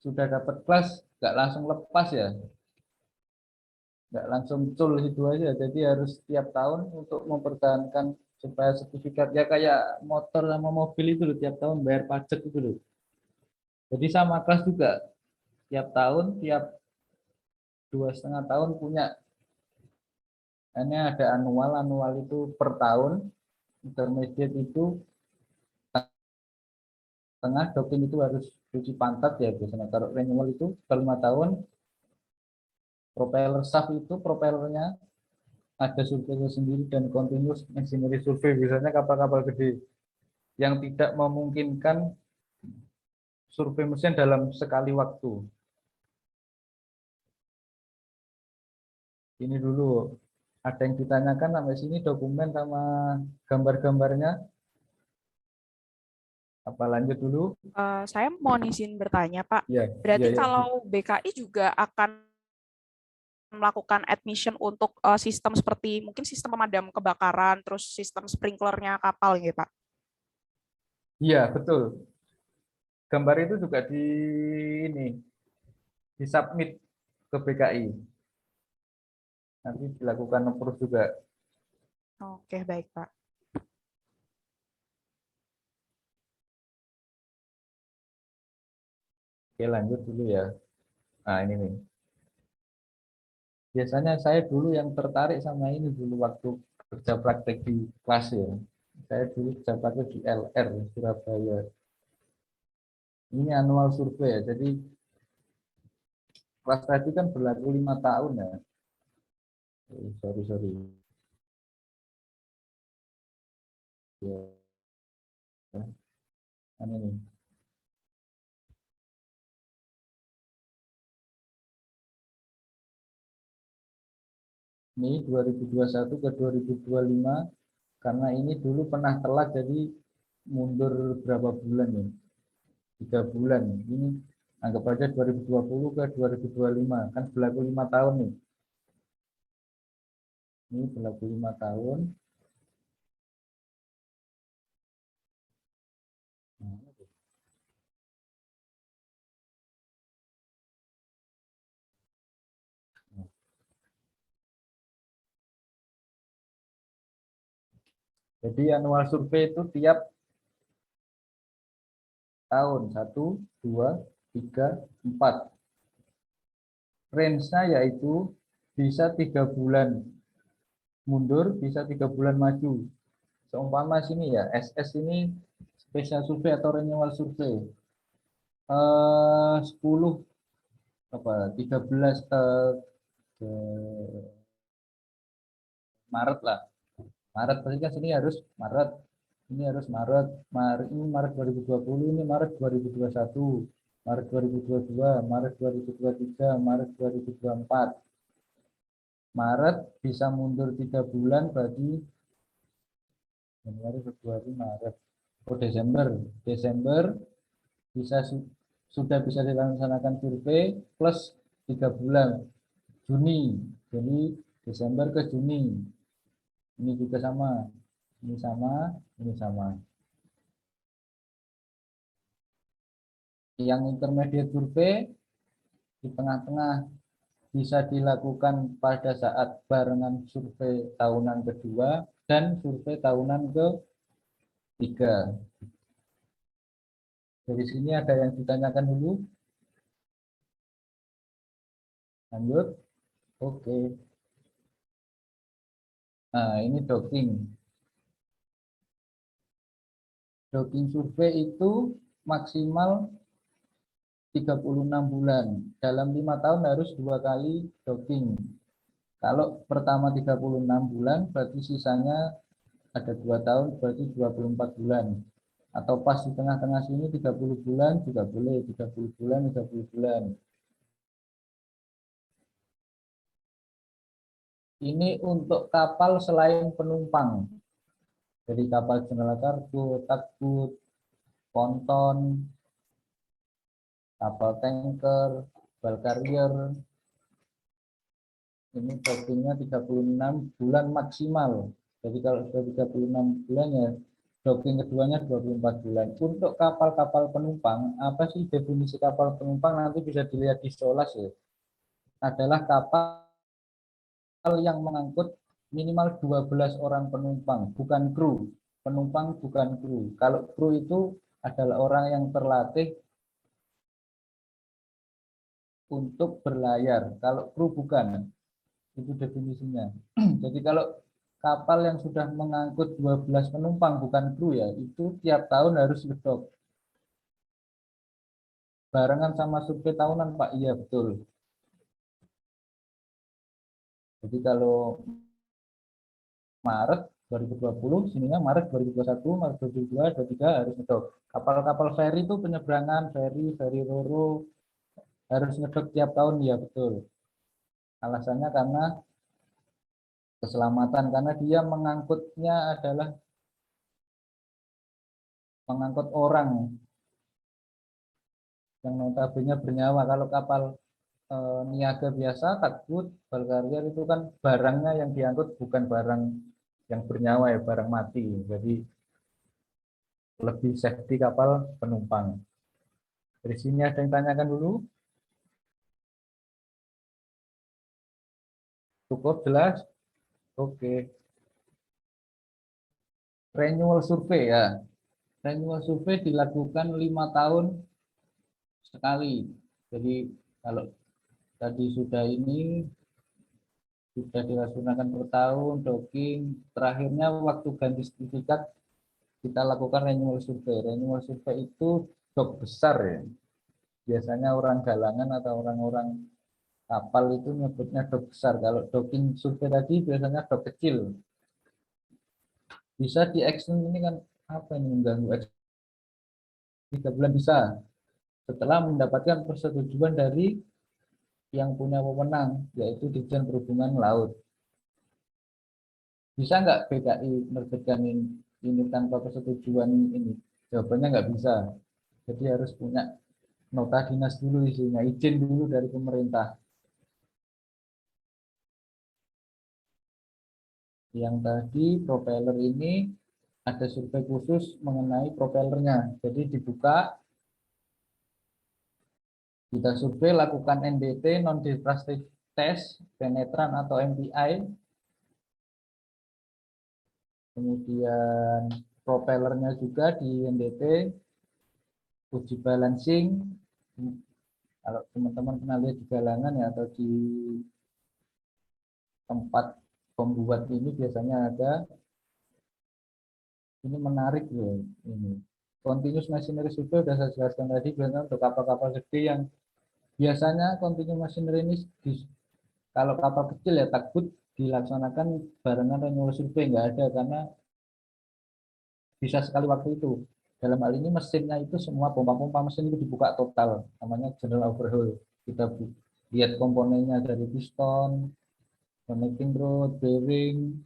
sudah dapat kelas, enggak langsung lepas ya. Enggak langsung cul itu aja. Jadi harus tiap tahun untuk mempertahankan supaya sertifikat, ya kayak motor sama mobil itu loh, tiap tahun bayar pajak itu loh. Jadi sama kelas juga, tiap tahun, tiap 2,5 tahun punya. Ini ada annual itu per tahun, intermediate itu tengah, dopping itu harus cuci pantat ya biasanya. Kalau renewal itu per 5 tahun, propeller shaft itu propellernya ada surveinya sendiri, dan continuous machinery survey biasanya kapal-kapal gede yang tidak memungkinkan survei mesin dalam sekali waktu. Ini dulu ada yang ditanyakan sampai sini, dokumen sama gambar-gambarnya. Apa lanjut dulu? Saya mau izin bertanya, Pak. Ya, Berarti ya. kalau BKI juga akan melakukan admission untuk sistem seperti mungkin sistem pemadam kebakaran, terus sistem sprinklernya kapal gitu, Pak? Iya, betul. Gambar itu juga ini disubmit ke BKI. Nanti dilakukan approve juga. Oke, baik, Pak. Oke, lanjut dulu ya. Nah, ini nih. Biasanya saya dulu yang tertarik sama ini dulu waktu kerja praktek di kelas ya. Saya dulu kerja praktek di LR Surabaya. Ini annual survei ya. Jadi kelas tadi kan berlaku 5 tahun ya. Sorry. Ya, ini nih. Ini 2021 ke 2025, karena ini dulu pernah telat jadi mundur berapa bulan nih? 3 bulan. Ini anggap aja 2020 ke 2025, kan berlaku 5 tahun nih. Ini berlaku 5 tahun. Jadi annual survei itu tiap tahun 1, 2, 3, 4. Range-nya yaitu bisa 3 bulan mundur, bisa 3 bulan maju. Seumpama sini ya, SS ini special survei atau renewal survei. 10 apa 13 Maret lah. Maret berarti kan sini harus Maret. Ini harus Maret. Ini Maret 2020, ini Maret 2021, Maret 2022, Maret 2023, Maret 2024. Maret bisa mundur 3 bulan berarti Januari, Februari, Maret. Oh, Desember. Desember bisa sudah bisa dilaksanakan survei plus 3 bulan. Juni. Jadi Desember ke Juni. Ini juga sama. Ini sama, ini sama. Yang intermediate survei di tengah-tengah bisa dilakukan pada saat barengan survei tahunan kedua dan survei tahunan ketiga. Dari sini ada yang ditanyakan dulu? Lanjut. Oke. Nah, ini docking. Docking survei itu maksimal 36 bulan. Dalam 5 tahun harus 2 kali docking. Kalau pertama 36 bulan, berarti sisanya ada 2 tahun, berarti 24 bulan. Atau pas di tengah-tengah sini 30 bulan juga boleh, 30 bulan, 30 bulan. Ini untuk kapal selain penumpang. Jadi kapal jenderal kargo, tugboat, ponton, kapal tanker, bulk carrier. Ini dockingnya 36 bulan maksimal. Jadi kalau sudah 36 bulan ya docking keduanya 24 bulan. Untuk kapal-kapal penumpang, apa sih definisi kapal penumpang nanti bisa dilihat di Solas ya. Adalah kapal yang mengangkut minimal 12 orang penumpang, bukan kru. Penumpang bukan kru. Kalau kru itu adalah orang yang terlatih untuk berlayar. Kalau kru bukan. Itu definisinya. Jadi kalau kapal yang sudah mengangkut 12 penumpang bukan kru ya, itu tiap tahun harus ngedok. Barengan sama survei tahunan, Pak. Iya, betul. Jadi kalau Maret 2020, sininya Maret 2021, Maret 2022, 2023 harus ngedok. Kapal-kapal feri itu penyeberangan, feri roro harus ngedok tiap tahun, ya betul. Alasannya karena keselamatan, karena dia mengangkutnya adalah mengangkut orang yang notabene bernyawa. Kalau kapal niaga biasa, tugboat, bulk carrier itu kan barangnya yang diangkut bukan barang yang bernyawa ya, barang mati. Jadi lebih safety kapal penumpang. Dari sini ada yang tanyakan dulu? Cukup jelas? Oke. Renewal survei ya. Renewal survei dilakukan 5 tahun sekali. Jadi kalau tadi sudah sudah dilaksanakan per tahun, docking, terakhirnya waktu ganti sertifikat kita lakukan renewal survei. Renewal survei itu dock besar ya. Biasanya orang galangan atau orang-orang kapal itu nyebutnya dock besar. Kalau docking survei tadi biasanya dock kecil. Bisa di extend ini kan apa ini mengganggu 3 bulan bisa. Setelah mendapatkan persetujuan dari yang punya wewenang, yaitu Ditjen Perhubungan Laut. Bisa nggak BKI menerbitkan ini tanpa persetujuan ini? Jawabannya nggak bisa. Jadi harus punya nota dinas dulu isinya, izin dulu dari pemerintah. Yang tadi propeller ini ada survei khusus mengenai propellernya. Jadi dibuka, kita survei, lakukan NDT, non-destructive test, penetran atau MPI. kemudian propellernya juga di NDT, uji balancing. Kalau teman-teman pernah lihat di galangan ya atau di tempat pembuat ini biasanya ada, ini menarik loh ini. Continuous machinery survey sudah saya jelaskan tadi, biasanya untuk kapal-kapal gede yang biasanya continuous machinery ini kalau kapal kecil ya takut dilaksanakan barengan renewal survey, nggak ada karena bisa sekali waktu itu. Dalam hal ini mesinnya itu semua pompa-pompa mesin itu dibuka total, namanya general overhaul. Kita lihat komponennya dari piston, connecting rod, bearing.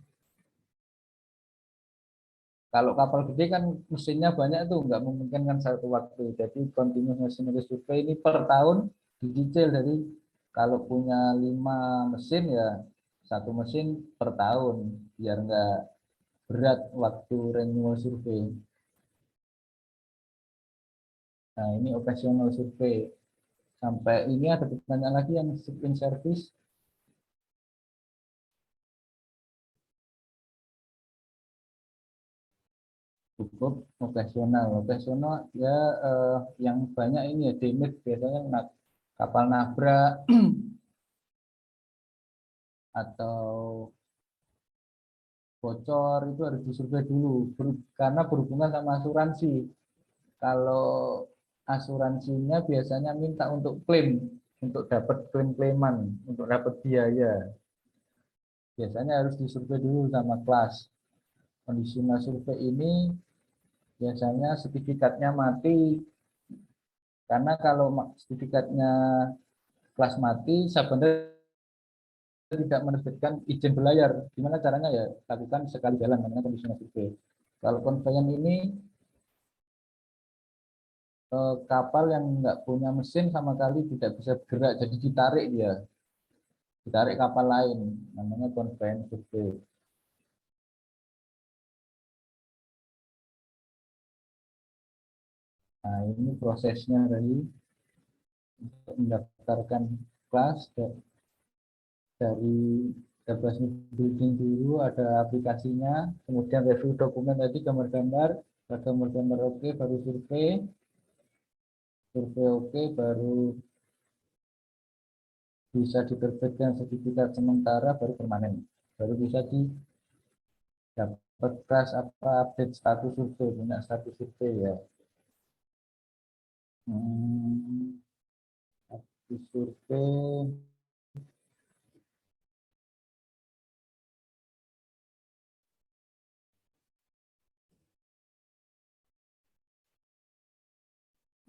Kalau kapal gede kan mesinnya banyak tuh, nggak memungkinkan satu waktu. Jadi continuous machinery survey ini per tahun dicicil. Jadi kalau punya 5 mesin ya 1 mesin per tahun, biar nggak berat waktu renewal survei. Nah ini operational survey. Sampai ini ada pertanyaan lagi yang shipping service. Cukup operasional ya yang banyak ini ya damage biasanya kapal nabrak atau bocor itu harus disurvei dulu karena berhubungan sama asuransi. Kalau asuransinya biasanya minta untuk klaim, untuk dapat klaim-klaiman, untuk dapat biaya, biasanya harus disurvei dulu sama kelas. Conditional survei ini biasanya sertifikatnya mati, karena kalau sertifikatnya kelas mati, Sabanda tidak menerbitkan izin berlayar. Gimana caranya ya? Lakukan sekali jalan, namanya conditional survey. Kalau conveyance ini kapal yang nggak punya mesin sama kali tidak bisa bergerak, jadi ditarik kapal lain, namanya conveyance survey. Nah, ini prosesnya dari mendaftarkan kelas dari database building dulu, ada aplikasinya, kemudian review dokumen tadi, gambar-gambar oke, baru survei oke, baru bisa diterbitkan sertifikat sementara, baru permanen, baru bisa dapat kelas apa update status survei, punya status survei ya. Status survei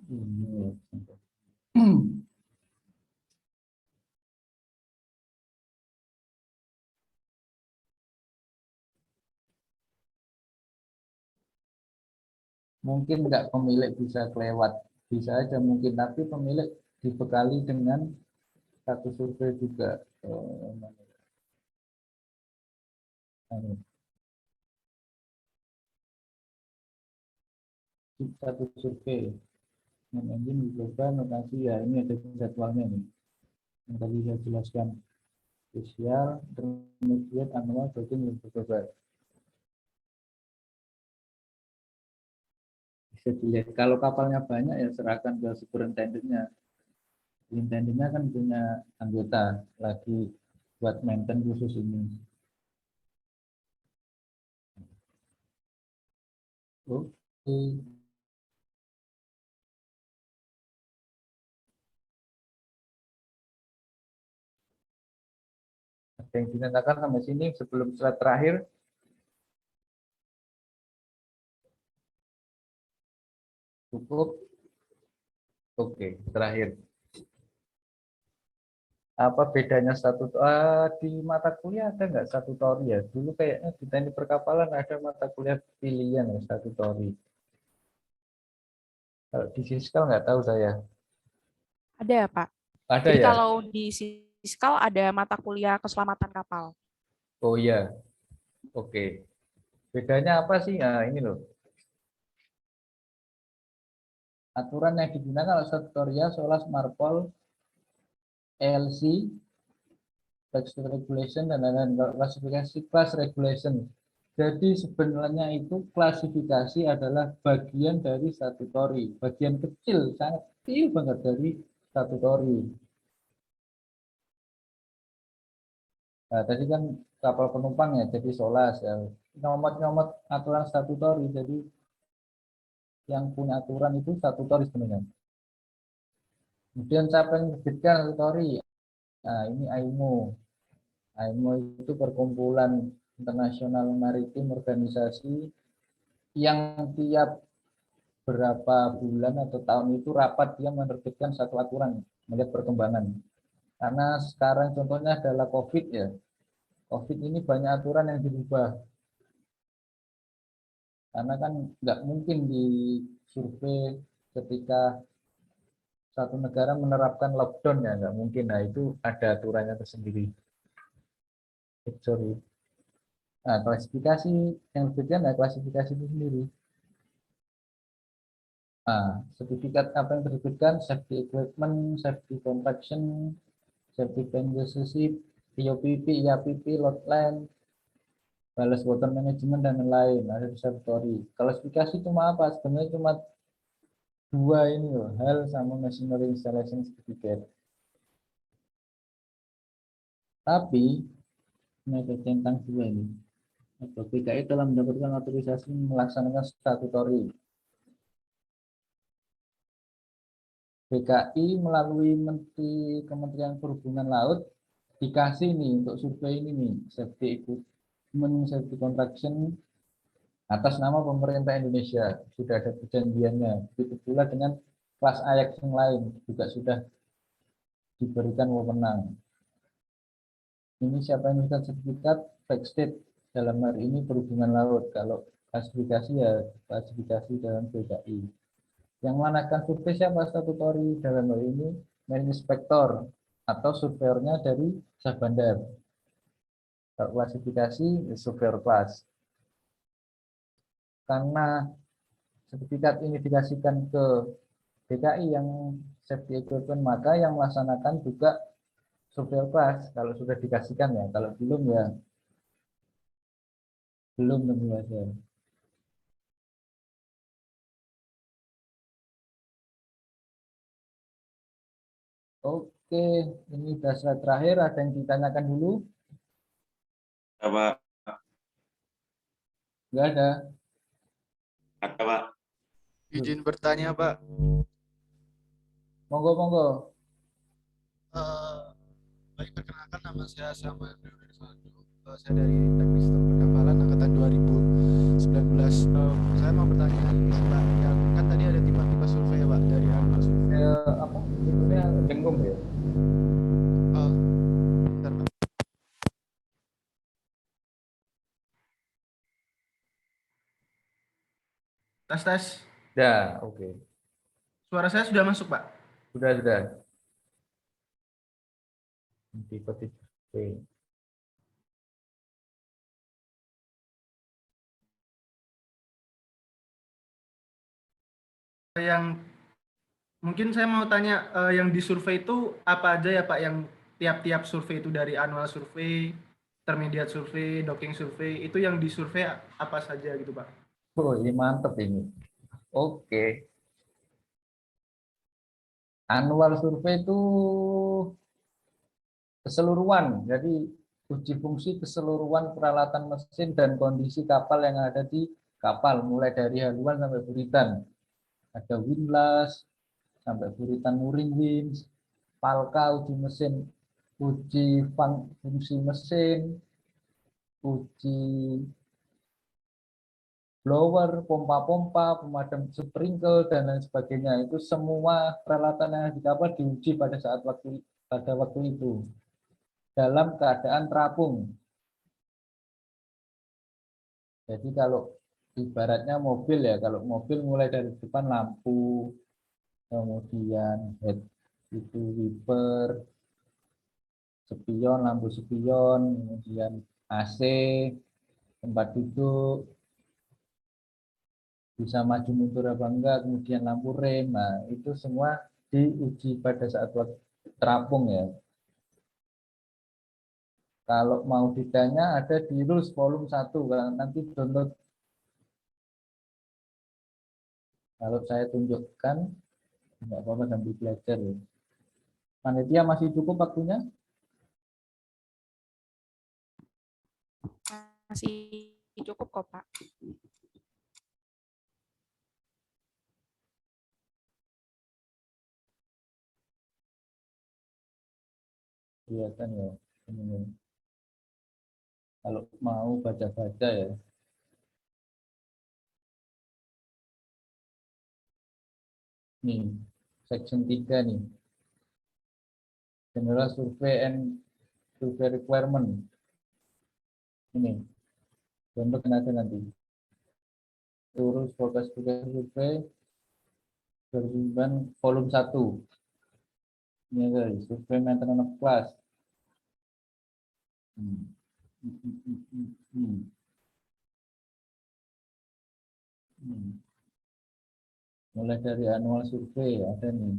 ini mungkin nggak pemilik bisa kelewat, bisa aja mungkin, tapi pemilik dibekali dengan status survei juga. Status survei engine global notasi ya, ini ada jadwalnya nih yang tadi saya jelaskan, spesial, intermediate, annual, voting, global. Bisa dilihat kalau kapalnya banyak ya serahkan ke superintendennya. Superintendennya kan punya anggota lagi buat maintain khusus ini. Oke. Ada yang dinyatakan sampai sini sebelum slide terakhir? Cukup? Oke, terakhir. Apa bedanya di mata kuliah ada nggak statutory ya? Dulu kayaknya di teknik perkapalan ada mata kuliah pilihan ya, statutory. Kalau di fiskal nggak tahu saya. Ada ya, Pak. Ada Jadi ya? kalau di fiskal ada mata kuliah keselamatan kapal. Oh iya, oke. Bedanya apa sih? Nah, ini loh. Aturan yang digunakan oleh statutoria, SOLAS, MARPOL, ELC, Text Regulation, dan lain-lain. Klasifikasi class regulation. Jadi sebenarnya itu klasifikasi adalah bagian dari statutory, bagian kecil, sangat kecil banget dari statutory. Nah, tadi kan kapal penumpang ya, jadi SOLAS ya. Nyomot-nyomot aturan statutory, jadi yang punya aturan itu statutory sebenarnya. Kemudian siapa yang menerbitkan statutory? Nah, ini AIMO. AIMO itu perkumpulan internasional maritim organisasi yang tiap berapa bulan atau tahun itu rapat dia menerbitkan satu aturan melihat perkembangan. Karena sekarang contohnya adalah COVID ya. COVID ini banyak aturan yang dirubah. Karena kan nggak mungkin di survei ketika satu negara menerapkan lockdown ya, nggak mungkin. Nah itu ada aturannya tersendiri. Sorry. Nah, klasifikasi yang diberikan nah klasifikasi itu sendiri. Nah, sertifikat apa yang diterbitkan? Safety equipment, safety contraction, safety pendency, IOPP, IAPP, load line, ballast water management dan lain-lain. Ada statutory. Klasifikasi cuma apa? Sebenarnya cuma dua ini loh, HAL sama machinery installation certificate. Tapi ada tentang dua ini. BKI telah mendapatkan otorisasi melaksanakan statutory. BKI melalui Kementerian Perhubungan Laut dikasih nih untuk survei ini nih, safety equipment, safety contraction atas nama pemerintah Indonesia. Sudah ada perjanjiannya. Begitu pula dengan kelas AYAX yang lain juga sudah diberikan wewenang. Ini siapa yang memberikan sertifikat? Backstate dalam hari ini perhubungan laut. Kalau klasifikasi ya klasifikasi dalam BKI. Yang melakukan survei siapa? Statutory dalam hal ini Marine Inspector atau surveyornya dari Syah Bandar. Kalau klasifikasi surveyor kelas. Karena sertifikat ini dikasihkan ke BKI yang safety equipment, maka yang melaksanakan juga surveyor kelas kalau sudah dikasihkan ya. Kalau belum ya belum tentu saja. Oke, ini sudah slide terakhir. Ada yang ditanyakan dulu? Apa? Enggak ada. Ada, Pak. Izin bertanya, Pak. Monggo, monggo. Baik, perkenalkan nama saya Samuel Rizaldo. Saya dari Teknik Sistem Perkapalan angkatan 2019. Saya mau bertanya ini, Pak. Yang kan tadi ada tipe-tipe survei, Pak, dari annual survei. Apa? Sebetulnya dengung ya. Bentar, Pak. Tes. Ya, oke. Suara saya sudah masuk, Pak. Sudah. Tipe-tipe. Yang mungkin saya mau tanya, yang di survei itu apa aja ya, Pak, yang tiap-tiap survei itu dari annual survei, intermediate survei, docking survei, itu yang disurvei apa saja gitu, Pak? Oh, ini mantep ini. Oke. Annual survei itu keseluruhan. Jadi uji fungsi keseluruhan peralatan mesin dan kondisi kapal yang ada di kapal, mulai dari haluan sampai buritan. Ada windlass sampai buritan mooring winch, palka uji mesin, uji fungsi mesin, uji blower, pompa-pompa, pemadam sprinkle dan lain sebagainya. Itu semua peralatan yang di kapal diuji pada waktu itu dalam keadaan terapung. Jadi kalau ibaratnya mobil ya, kalau mobil mulai dari depan lampu, kemudian head itu wiper, spion, lampu spion, kemudian AC, tempat duduk, bisa maju mundur apa enggak, kemudian lampu rem. Nah, itu semua diuji pada saat waktu terapung ya. Kalau mau ditanya ada di rules volume 1, kan nanti download. Kalau saya tunjukkan, enggak apa-apa sambil belajar ya. Panitia masih cukup waktunya? Masih cukup kok, Pak. Kelihatan ya. Ini. Kalau mau baca-baca ya. Nih, section 3 nih. General Survey and Survey Requirement. Ini. Download aja nanti. Urus fokus survei berhubungan volume 1. Ini ada survei maintenance of class. Mulai dari annual survei ada nih.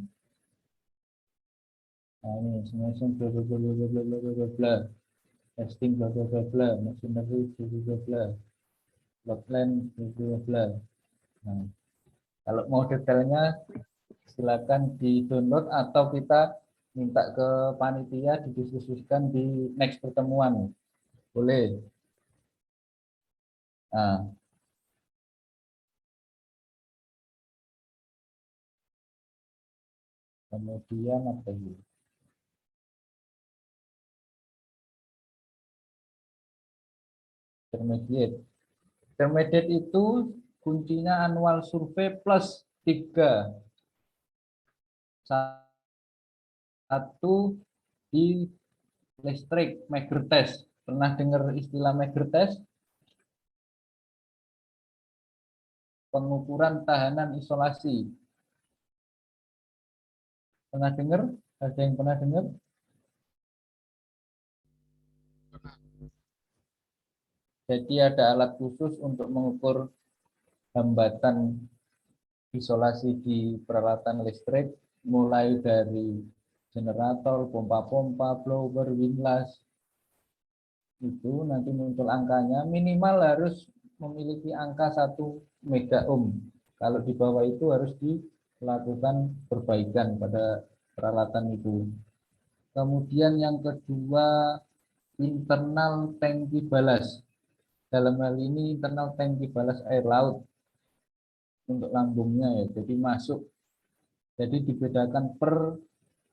Nah, ini estimation bla bla bla bla bla bla bla bla bla. Testing bla bla bla bla, machinery bla bla bla bla. Plot plan bla bla bla. Nah, kalau mau detailnya silakan di-download atau kita minta ke panitia didiskusikan di next pertemuan. Boleh. Nah, kemudian apa ini? Intermediate. Intermediate itu kuncinya annual survei plus 3. Satu di listrik Meger test. Pernah dengar istilah Meger test? Pengukuran tahanan isolasi. Pernah dengar? Ada yang pernah dengar? Jadi ada alat khusus untuk mengukur hambatan isolasi di peralatan listrik, mulai dari generator, pompa-pompa, blower, windlass. Itu nanti muncul angkanya, minimal harus memiliki angka 1 mega ohm. Kalau di bawah itu harus dilakukan perbaikan pada peralatan itu. Kemudian yang kedua, internal tangki balas. Dalam hal ini internal tangki balas air laut untuk lambungnya ya. Jadi masuk. Jadi dibedakan per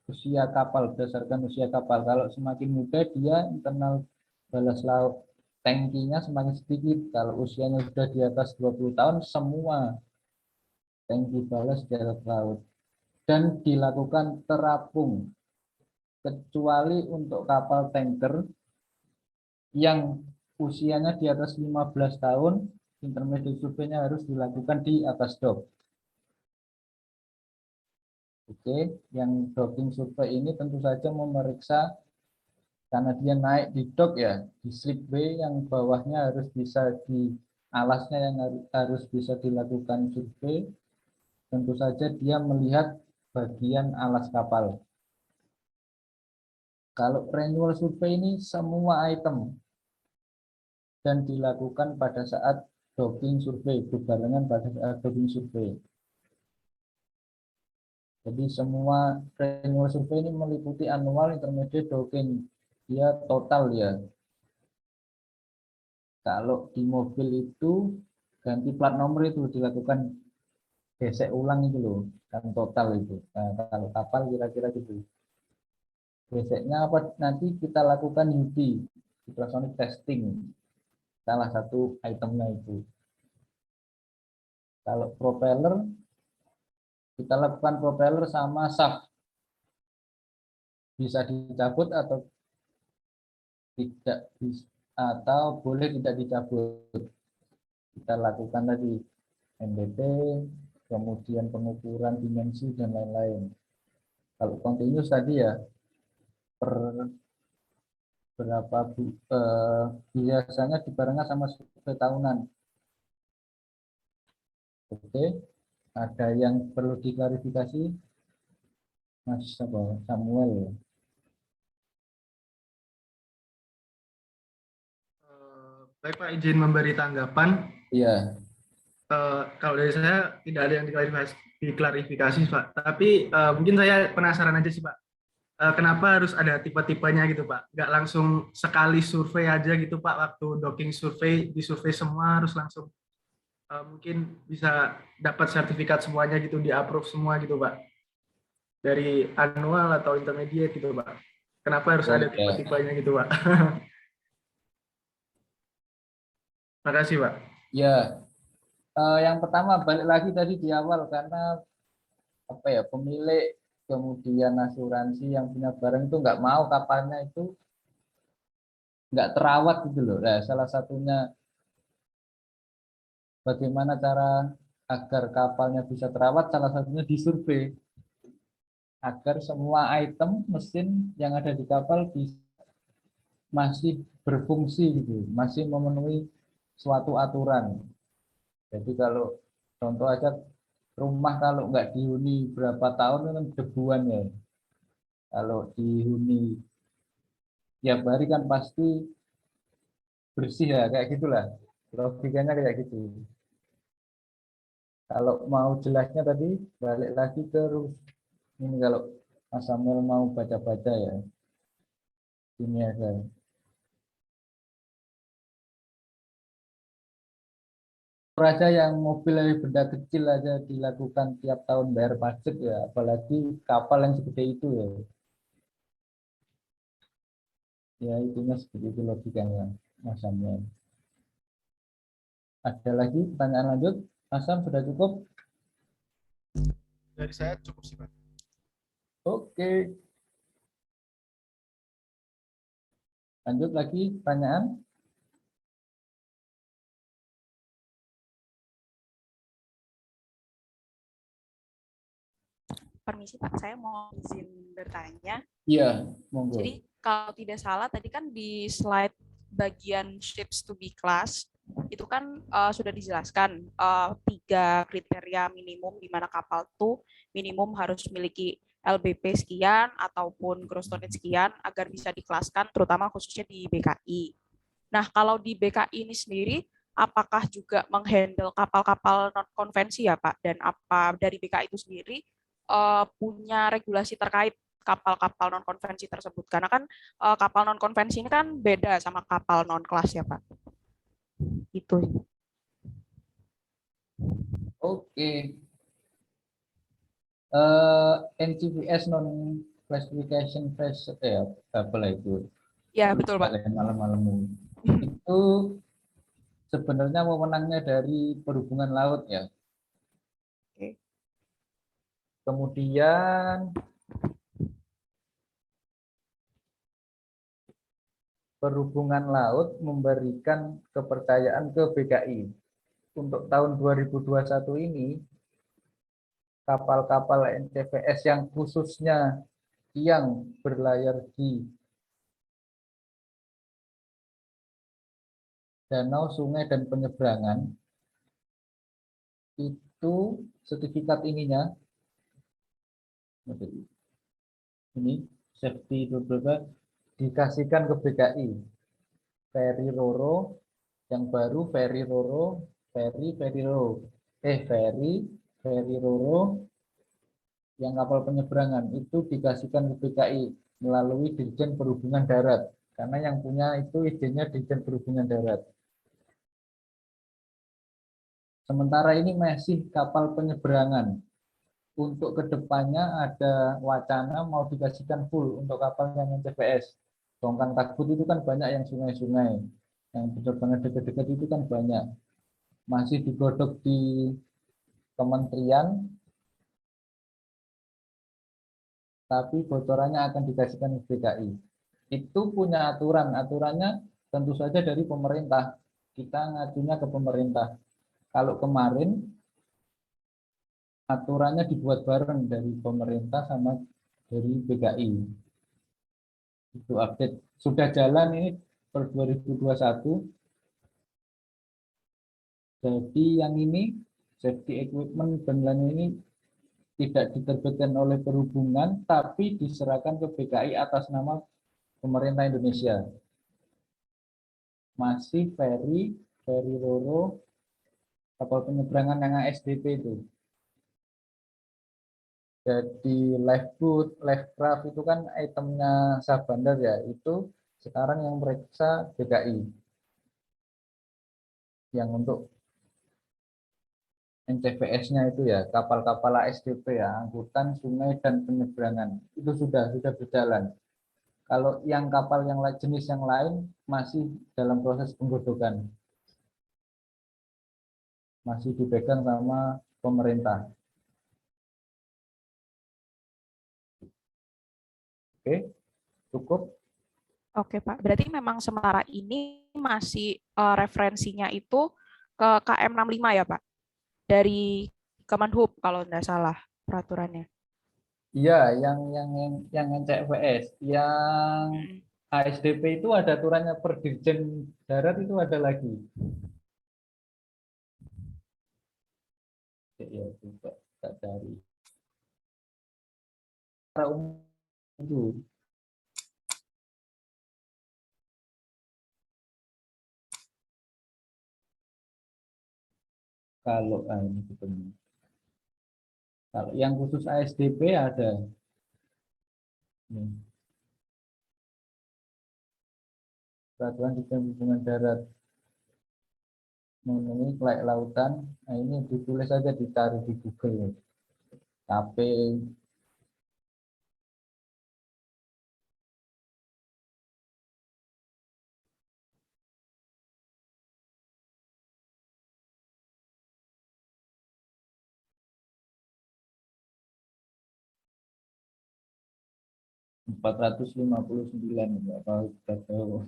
usia kapal, berdasarkan usia kapal. Kalau semakin muda dia internal balas laut tangkinya semakin sedikit. Kalau usianya sudah di atas 20 tahun, semua tangki balas di atas laut. Dan dilakukan terapung. Kecuali untuk kapal tanker yang usianya di atas 15 tahun, intermediate survei-nya harus dilakukan di atas dock. Oke, yang docking survei ini tentu saja memeriksa karena dia naik di dock ya, di slipway yang bawahnya harus bisa di alasnya yang harus bisa dilakukan survei. Tentu saja dia melihat bagian alas kapal. Kalau renewal survei ini semua item dan dilakukan pada saat docking survei, berbarengan pada saat docking survei. Jadi semua renewal survei ini meliputi annual, intermediate, docking. Dia total ya. Kalau di mobil itu ganti plat nomor itu dilakukan gesek ulang itu loh, kan total itu. Nah, kalau kapal kira-kira gitu. Geseknya apa? Nanti kita lakukan UT, ultrasonic testing. Salah satu itemnya itu. Kalau propeller, kita lakukan propeller sama shaft. Bisa dicabut atau tidak, atau boleh tidak dicabut. Kita lakukan tadi MBT, kemudian pengukuran dimensi dan lain-lain. Kalau continuous tadi ya per berapa biasanya dibarengkan sama survei tahunan. Oke, ada yang perlu diklarifikasi, Mas Samuel? Baik Pak, izin memberi tanggapan. Iya. Kalau dari saya tidak ada yang diklarifikasi Pak. Tapi mungkin saya penasaran aja sih Pak. Kenapa harus ada tipe-tipenya gitu Pak? Nggak langsung sekali survei aja gitu Pak, waktu docking survei, disurvei semua harus langsung mungkin bisa dapat sertifikat semuanya gitu, di-approve semua gitu Pak. Dari annual atau intermediate gitu Pak. Kenapa harus Oh, ada ya. tipe-tipenya gitu Pak? Makasih Pak. Ya, yang pertama balik lagi tadi di awal karena apa ya, pemilik kemudian asuransi yang punya barang itu nggak mau kapalnya itu nggak terawat gitu loh. Nah, salah satunya bagaimana cara agar kapalnya bisa terawat, salah satunya disurvei agar semua item mesin yang ada di kapal masih berfungsi gitu, masih memenuhi suatu aturan. Jadi kalau contoh aja rumah kalau nggak dihuni berapa tahun itu kan debuan ya. Kalau dihuni tiap hari kan pasti bersih ya, kayak gitulah. Logikanya kayak gitu. Kalau mau jelasnya tadi balik lagi ke ini, kalau Mas Samuel mau baca-baca ya. Ini aja. Aja yang mobil benda kecil aja dilakukan tiap tahun bayar pajak ya, apalagi kapal yang segede itu ya. Ya itunya seperti itu logikanya Mas Samuel. Ada lagi pertanyaan lanjut? Mas Sam, sudah cukup? Dari saya cukup sih Pak. Oke. Lanjut lagi pertanyaan? Permisi Pak, saya mau izin bertanya. Iya, monggo. Jadi kalau tidak salah tadi kan di slide bagian ships to be class itu kan sudah dijelaskan 3 kriteria minimum di mana kapal tuh minimum harus memiliki LBP sekian ataupun gross tonnage sekian agar bisa dikelaskan, terutama khususnya di BKI. Nah, kalau di BKI ini sendiri apakah juga menghandle kapal-kapal non konvensi ya Pak? Dan apa dari BKI itu sendiri punya regulasi terkait kapal-kapal non konvensi tersebut, karena kan kapal non konvensi ini kan beda sama kapal non kelas ya Pak. Itu. Oke. NCVS non classification vessel ya, apa itu? Ya betul Pak. Malam-malam itu sebenarnya wewenangnya dari perhubungan laut ya. Oke. Kemudian perhubungan laut memberikan kepercayaan ke BKI. Untuk tahun 2021 ini, kapal-kapal NCVS yang khususnya yang berlayar di danau, sungai, dan penyeberangan, itu sertifikat ininya, ini safety dikasihkan ke BKI. Ferry Roro yang baru, Ferry Roro, Ferry Roro, Ferry Roro yang kapal penyeberangan itu dikasihkan ke BKI melalui Dirjen Perhubungan Darat, karena yang punya itu izinnya Dirjen Perhubungan Darat. Sementara ini masih kapal penyeberangan. Untuk kedepannya ada wacana mau dikasihkan full untuk kapal yang NCVS. Tongkang Takbut itu kan banyak yang sungai-sungai, yang penerbangan dekat-dekat itu kan banyak. Masih digodok di kementerian, tapi bocorannya akan dikasihkan ke DKI. Itu punya aturan, aturannya tentu saja dari pemerintah. Kita ngajunya ke pemerintah. Kalau kemarin aturannya dibuat bareng dari pemerintah sama dari BKI. Itu update. Sudah jalan ini per 2021. Jadi yang ini safety equipment dan lain ini tidak diterbitkan oleh perhubungan, tapi diserahkan ke BKI atas nama pemerintah Indonesia. masih ferry roro, kapal penyeberangan yang ASDP itu. Jadi lifeboat, lifecraft itu kan itemnya Sabandar ya, itu sekarang yang meriksa DKI. Yang untuk NCVS-nya itu ya, kapal-kapal ASDP ya, angkutan sungai dan penyeberangan. Itu sudah berjalan. Kalau yang kapal yang jenis yang lain masih dalam proses penggodokan. Masih dipegang sama pemerintah. Oke, cukup. Oke, Pak. Berarti memang sementara ini masih referensinya itu ke KM 65 ya, Pak? Dari Kemenhub kalau tidak salah peraturannya. Iya, yang NCVS, yang Mm-mm. ASDP itu ada aturannya per Dirjen Darat itu ada lagi. Ya, coba kita cari. Secara umum itu. Kalau ini ketemu. Kalau yang khusus ASDP ada. Nih, Peraturan Sistem Hubungan Darat memenuhi kelak lautan. Nah, ini ditulis saja dicari di Google. KP 459 ya, kalau kita tahu.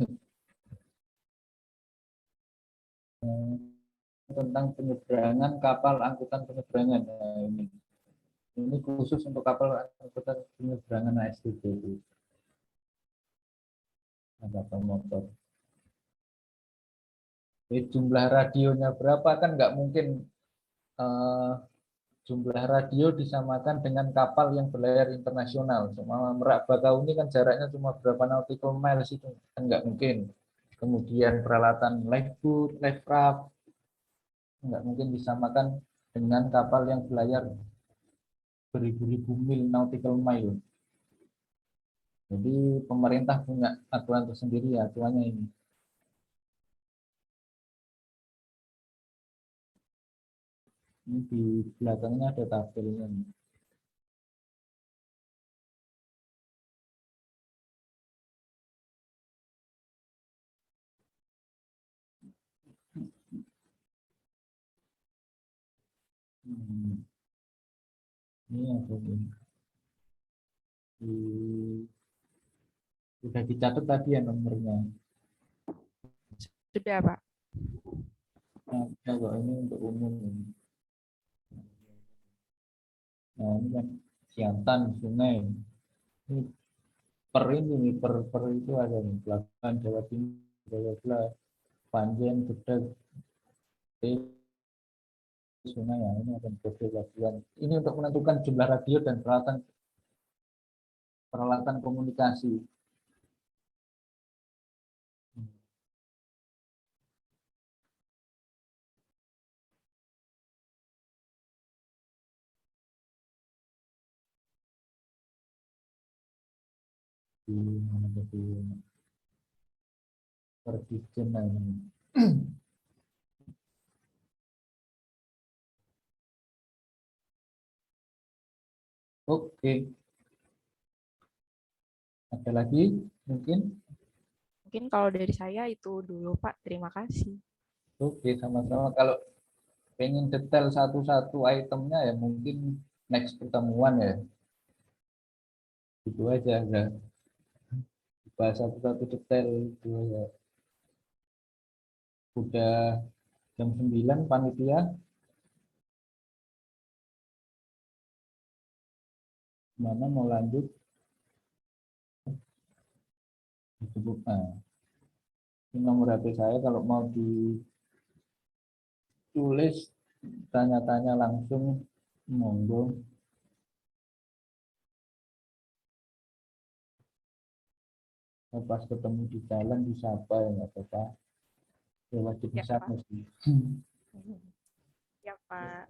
Tentang penyeberangan kapal angkutan penyeberangan. Nah, ini khusus untuk kapal angkutan penyeberangan ASDP itu. Kapal motor. Jadi jumlah radionya berapa kan nggak mungkin jumlah radio disamakan dengan kapal yang berlayar internasional. Cuma Merak Bakauheni kan jaraknya cuma berapa nautical miles itu kan nggak mungkin. Kemudian peralatan lifeboat, lifecraft nggak mungkin disamakan dengan kapal yang berlayar beribu-ribu mil nautical mile. Jadi pemerintah punya aturan tersendiri ya, aturannya ini. Ini di belakangnya ada tabelnya. Ini ada ini. Sudah dicatat tadi ya nomornya. Sudah, Pak. Nah, kalau ini untuk umum. Nah, ini kan Siantan, sungai. Ini per itu ada nih. Pelabuhan Jawa Timur, Jawa Barat, Panjen, Gedek, sungai ya. Ini akan kode pelabuhan. Ini untuk menentukan jumlah radio dan peralatan komunikasi. Di mana tadi? Per Dirjen lah ini. Oke. Ada lagi mungkin? Mungkin kalau dari saya itu dulu, Pak. Terima kasih. Oke, sama-sama. Kalau pengen detail satu-satu itemnya ya mungkin next pertemuan ya. Itu aja udah bahas satu-satu detail itu ya. Udah jam 9 panitia. Mana mau lanjut? Disebut. Nah, ini nomor HP saya kalau mau ditulis tanya-tanya langsung monggo. Pas ketemu di jalan disapa ya nggak apa-apa. Ya, wajib Ya, bisa Pak. mesti. Ya, Pak.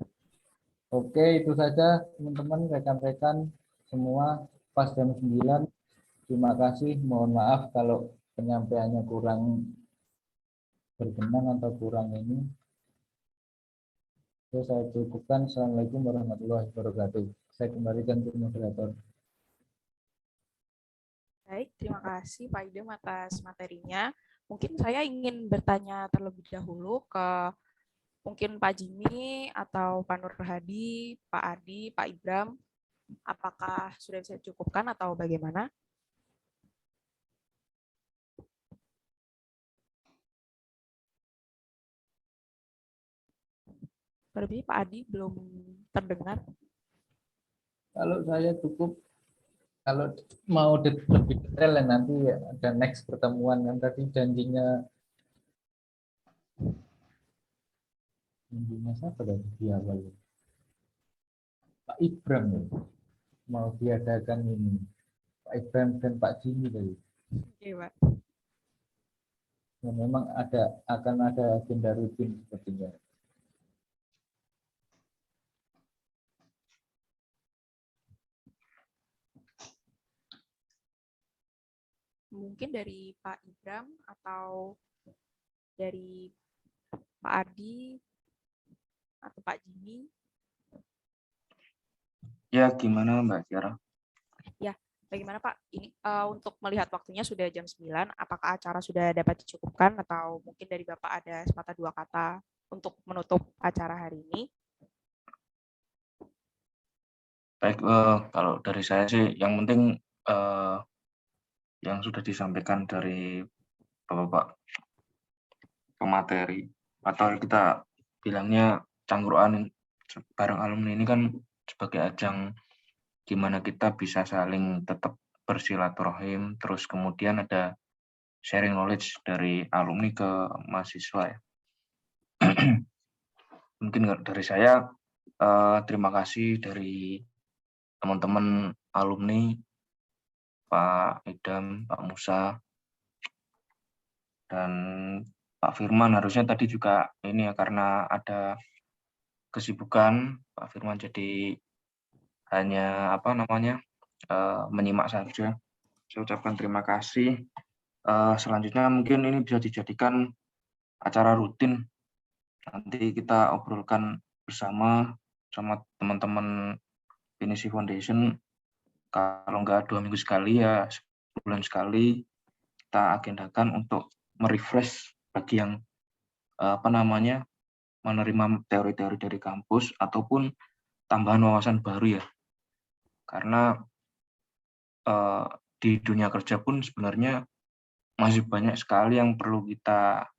Oke, itu saja teman-teman, rekan-rekan semua pas jam 9. Terima kasih. Mohon maaf kalau penyampaiannya kurang berkenan atau kurang ini. Oke, saya cukupkan. Assalamualaikum warahmatullahi wabarakatuh. Saya kembalikan ke moderator. Baik, terima kasih Pak Idam atas materinya. Mungkin saya ingin bertanya terlebih dahulu ke mungkin Pak Jimmy atau Pak Nur Hadi, Pak Adi, Pak Ibram. Apakah sudah bisa cukupkan atau bagaimana? Terlebih Pak Adi belum terdengar. Kalau saya cukup, kalau mau lebih detail nanti ada next pertemuan kan tadi janjinya siapa tadi di awal? Pak Ibram ya, mau diadakan ini. Pak Ibram dan Pak Jimmy tadi. Oke, Pak. Ya, memang akan ada agenda rutin sepertinya. Mungkin dari Pak Ibram atau dari Pak Adi atau Pak Jimmy. Ya, gimana Mbak Tiara? Ya, bagaimana Pak? Ini untuk melihat waktunya sudah jam 9, apakah acara sudah dapat dicukupkan atau mungkin dari Bapak ada sepatah dua kata untuk menutup acara hari ini? Baik, kalau dari saya sih yang penting yang sudah disampaikan dari Bapak pemateri atau kita bilangnya cangkruan bareng alumni ini kan sebagai ajang gimana kita bisa saling tetap bersilaturahim, terus kemudian ada sharing knowledge dari alumni ke mahasiswa ya. Mungkin dari saya terima kasih dari teman-teman alumni, Pak Idam, Pak Musa, dan Pak Firman. Harusnya tadi juga ini ya, karena ada kesibukan Pak Firman jadi hanya menyimak saja. Saya ucapkan terima kasih. Selanjutnya mungkin ini bisa dijadikan acara rutin. Nanti kita obrolkan bersama teman-teman Pinisi Foundation. Kalau nggak 2 minggu sekali ya sebulan sekali kita agendakan untuk merefresh bagi yang menerima teori-teori dari kampus ataupun tambahan wawasan baru ya. Karena di dunia kerja pun sebenarnya masih banyak sekali yang perlu kita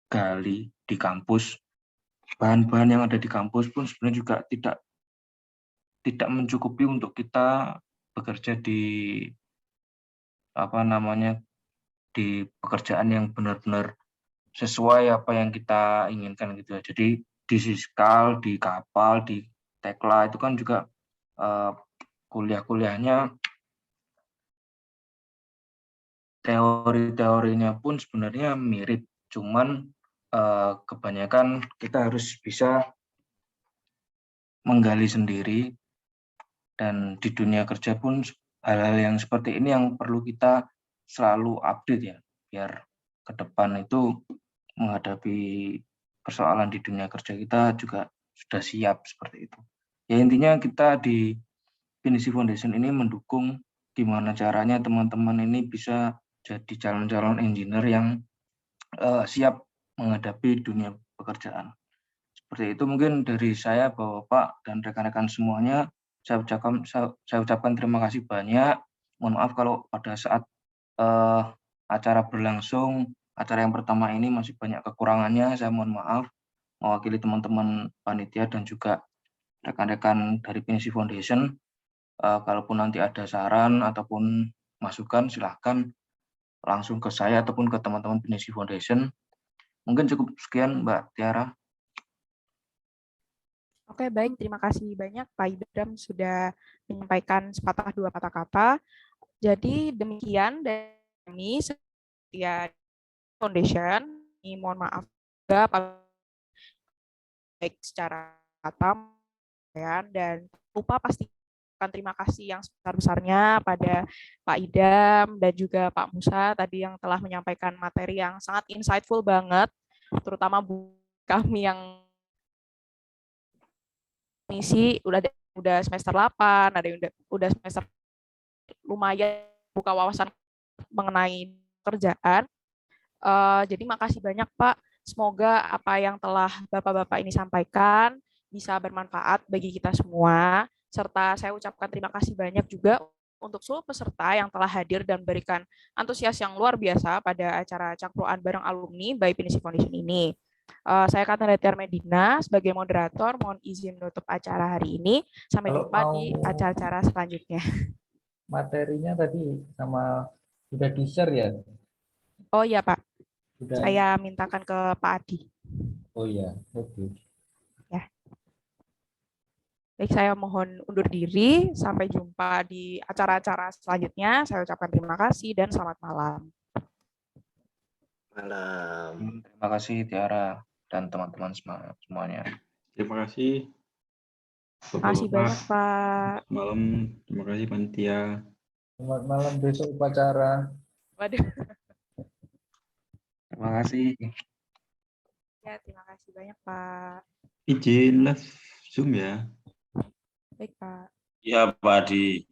gali di kampus. Bahan-bahan yang ada di kampus pun sebenarnya juga tidak mencukupi untuk kita bekerja di di pekerjaan yang benar-benar sesuai apa yang kita inginkan gitu ya. Jadi di Siskal, di kapal, di Tekla itu kan juga kuliah-kuliahnya teori-teorinya pun sebenarnya mirip, cuman kebanyakan kita harus bisa menggali sendiri, dan di dunia kerja pun hal-hal yang seperti ini yang perlu kita selalu update ya, biar ke depan itu menghadapi persoalan di dunia kerja kita juga sudah siap seperti itu. Ya intinya kita di Pinisi Foundation ini mendukung gimana caranya teman-teman ini bisa jadi calon-calon engineer yang siap menghadapi dunia pekerjaan. Seperti itu mungkin dari saya, Bapak dan rekan-rekan semuanya. Saya ucapkan terima kasih banyak. Mohon maaf kalau pada saat acara berlangsung, acara yang pertama ini masih banyak kekurangannya. Saya mohon maaf mewakili teman-teman panitia dan juga rekan-rekan dari Pinisi Foundation. Kalaupun nanti ada saran ataupun masukan, silahkan langsung ke saya ataupun ke teman-teman Pinisi Foundation. Mungkin cukup sekian, Mbak Tiara. Oke, baik. Terima kasih banyak Pak Ibram sudah menyampaikan sepatah dua kata-kata. Jadi demikian dari kami, Setia Foundation. mohon maaf juga baik secara kata dan lupa pastikan terima kasih yang sebesar-besarnya pada Pak Idam dan juga Pak Musa tadi yang telah menyampaikan materi yang sangat insightful banget, terutama kami yang misi udah semester 8, ada yang udah semester lumayan buka wawasan mengenai kerjaan. Jadi makasih banyak Pak. Semoga apa yang telah Bapak-Bapak ini sampaikan bisa bermanfaat bagi kita semua. Serta saya ucapkan terima kasih banyak juga untuk seluruh peserta yang telah hadir dan berikan antusias yang luar biasa pada acara cangkruan bareng alumni by Pinisi Foundation ini. Saya Katerina Medina sebagai moderator, mohon izin menutup acara hari ini. Sampai jumpa di acara-acara selanjutnya. Materinya tadi sama sudah di-share ya? Oh iya Pak, Sudah. saya mintakan ke Pak Adi. Oh iya, oke. Ya. Baik, saya mohon undur diri. Sampai jumpa di acara-acara selanjutnya. Saya ucapkan terima kasih dan selamat malam. Malam. Terima kasih Tiara dan teman-teman semuanya. Terima kasih. Terima kasih banyak Pak. Malam, terima kasih panitia. Selamat malam, besok upacara. Waduh. Terima kasih. Ya, terima kasih banyak Pak. Izin live Zoom ya. Baik Pak. Ya Pak Adi.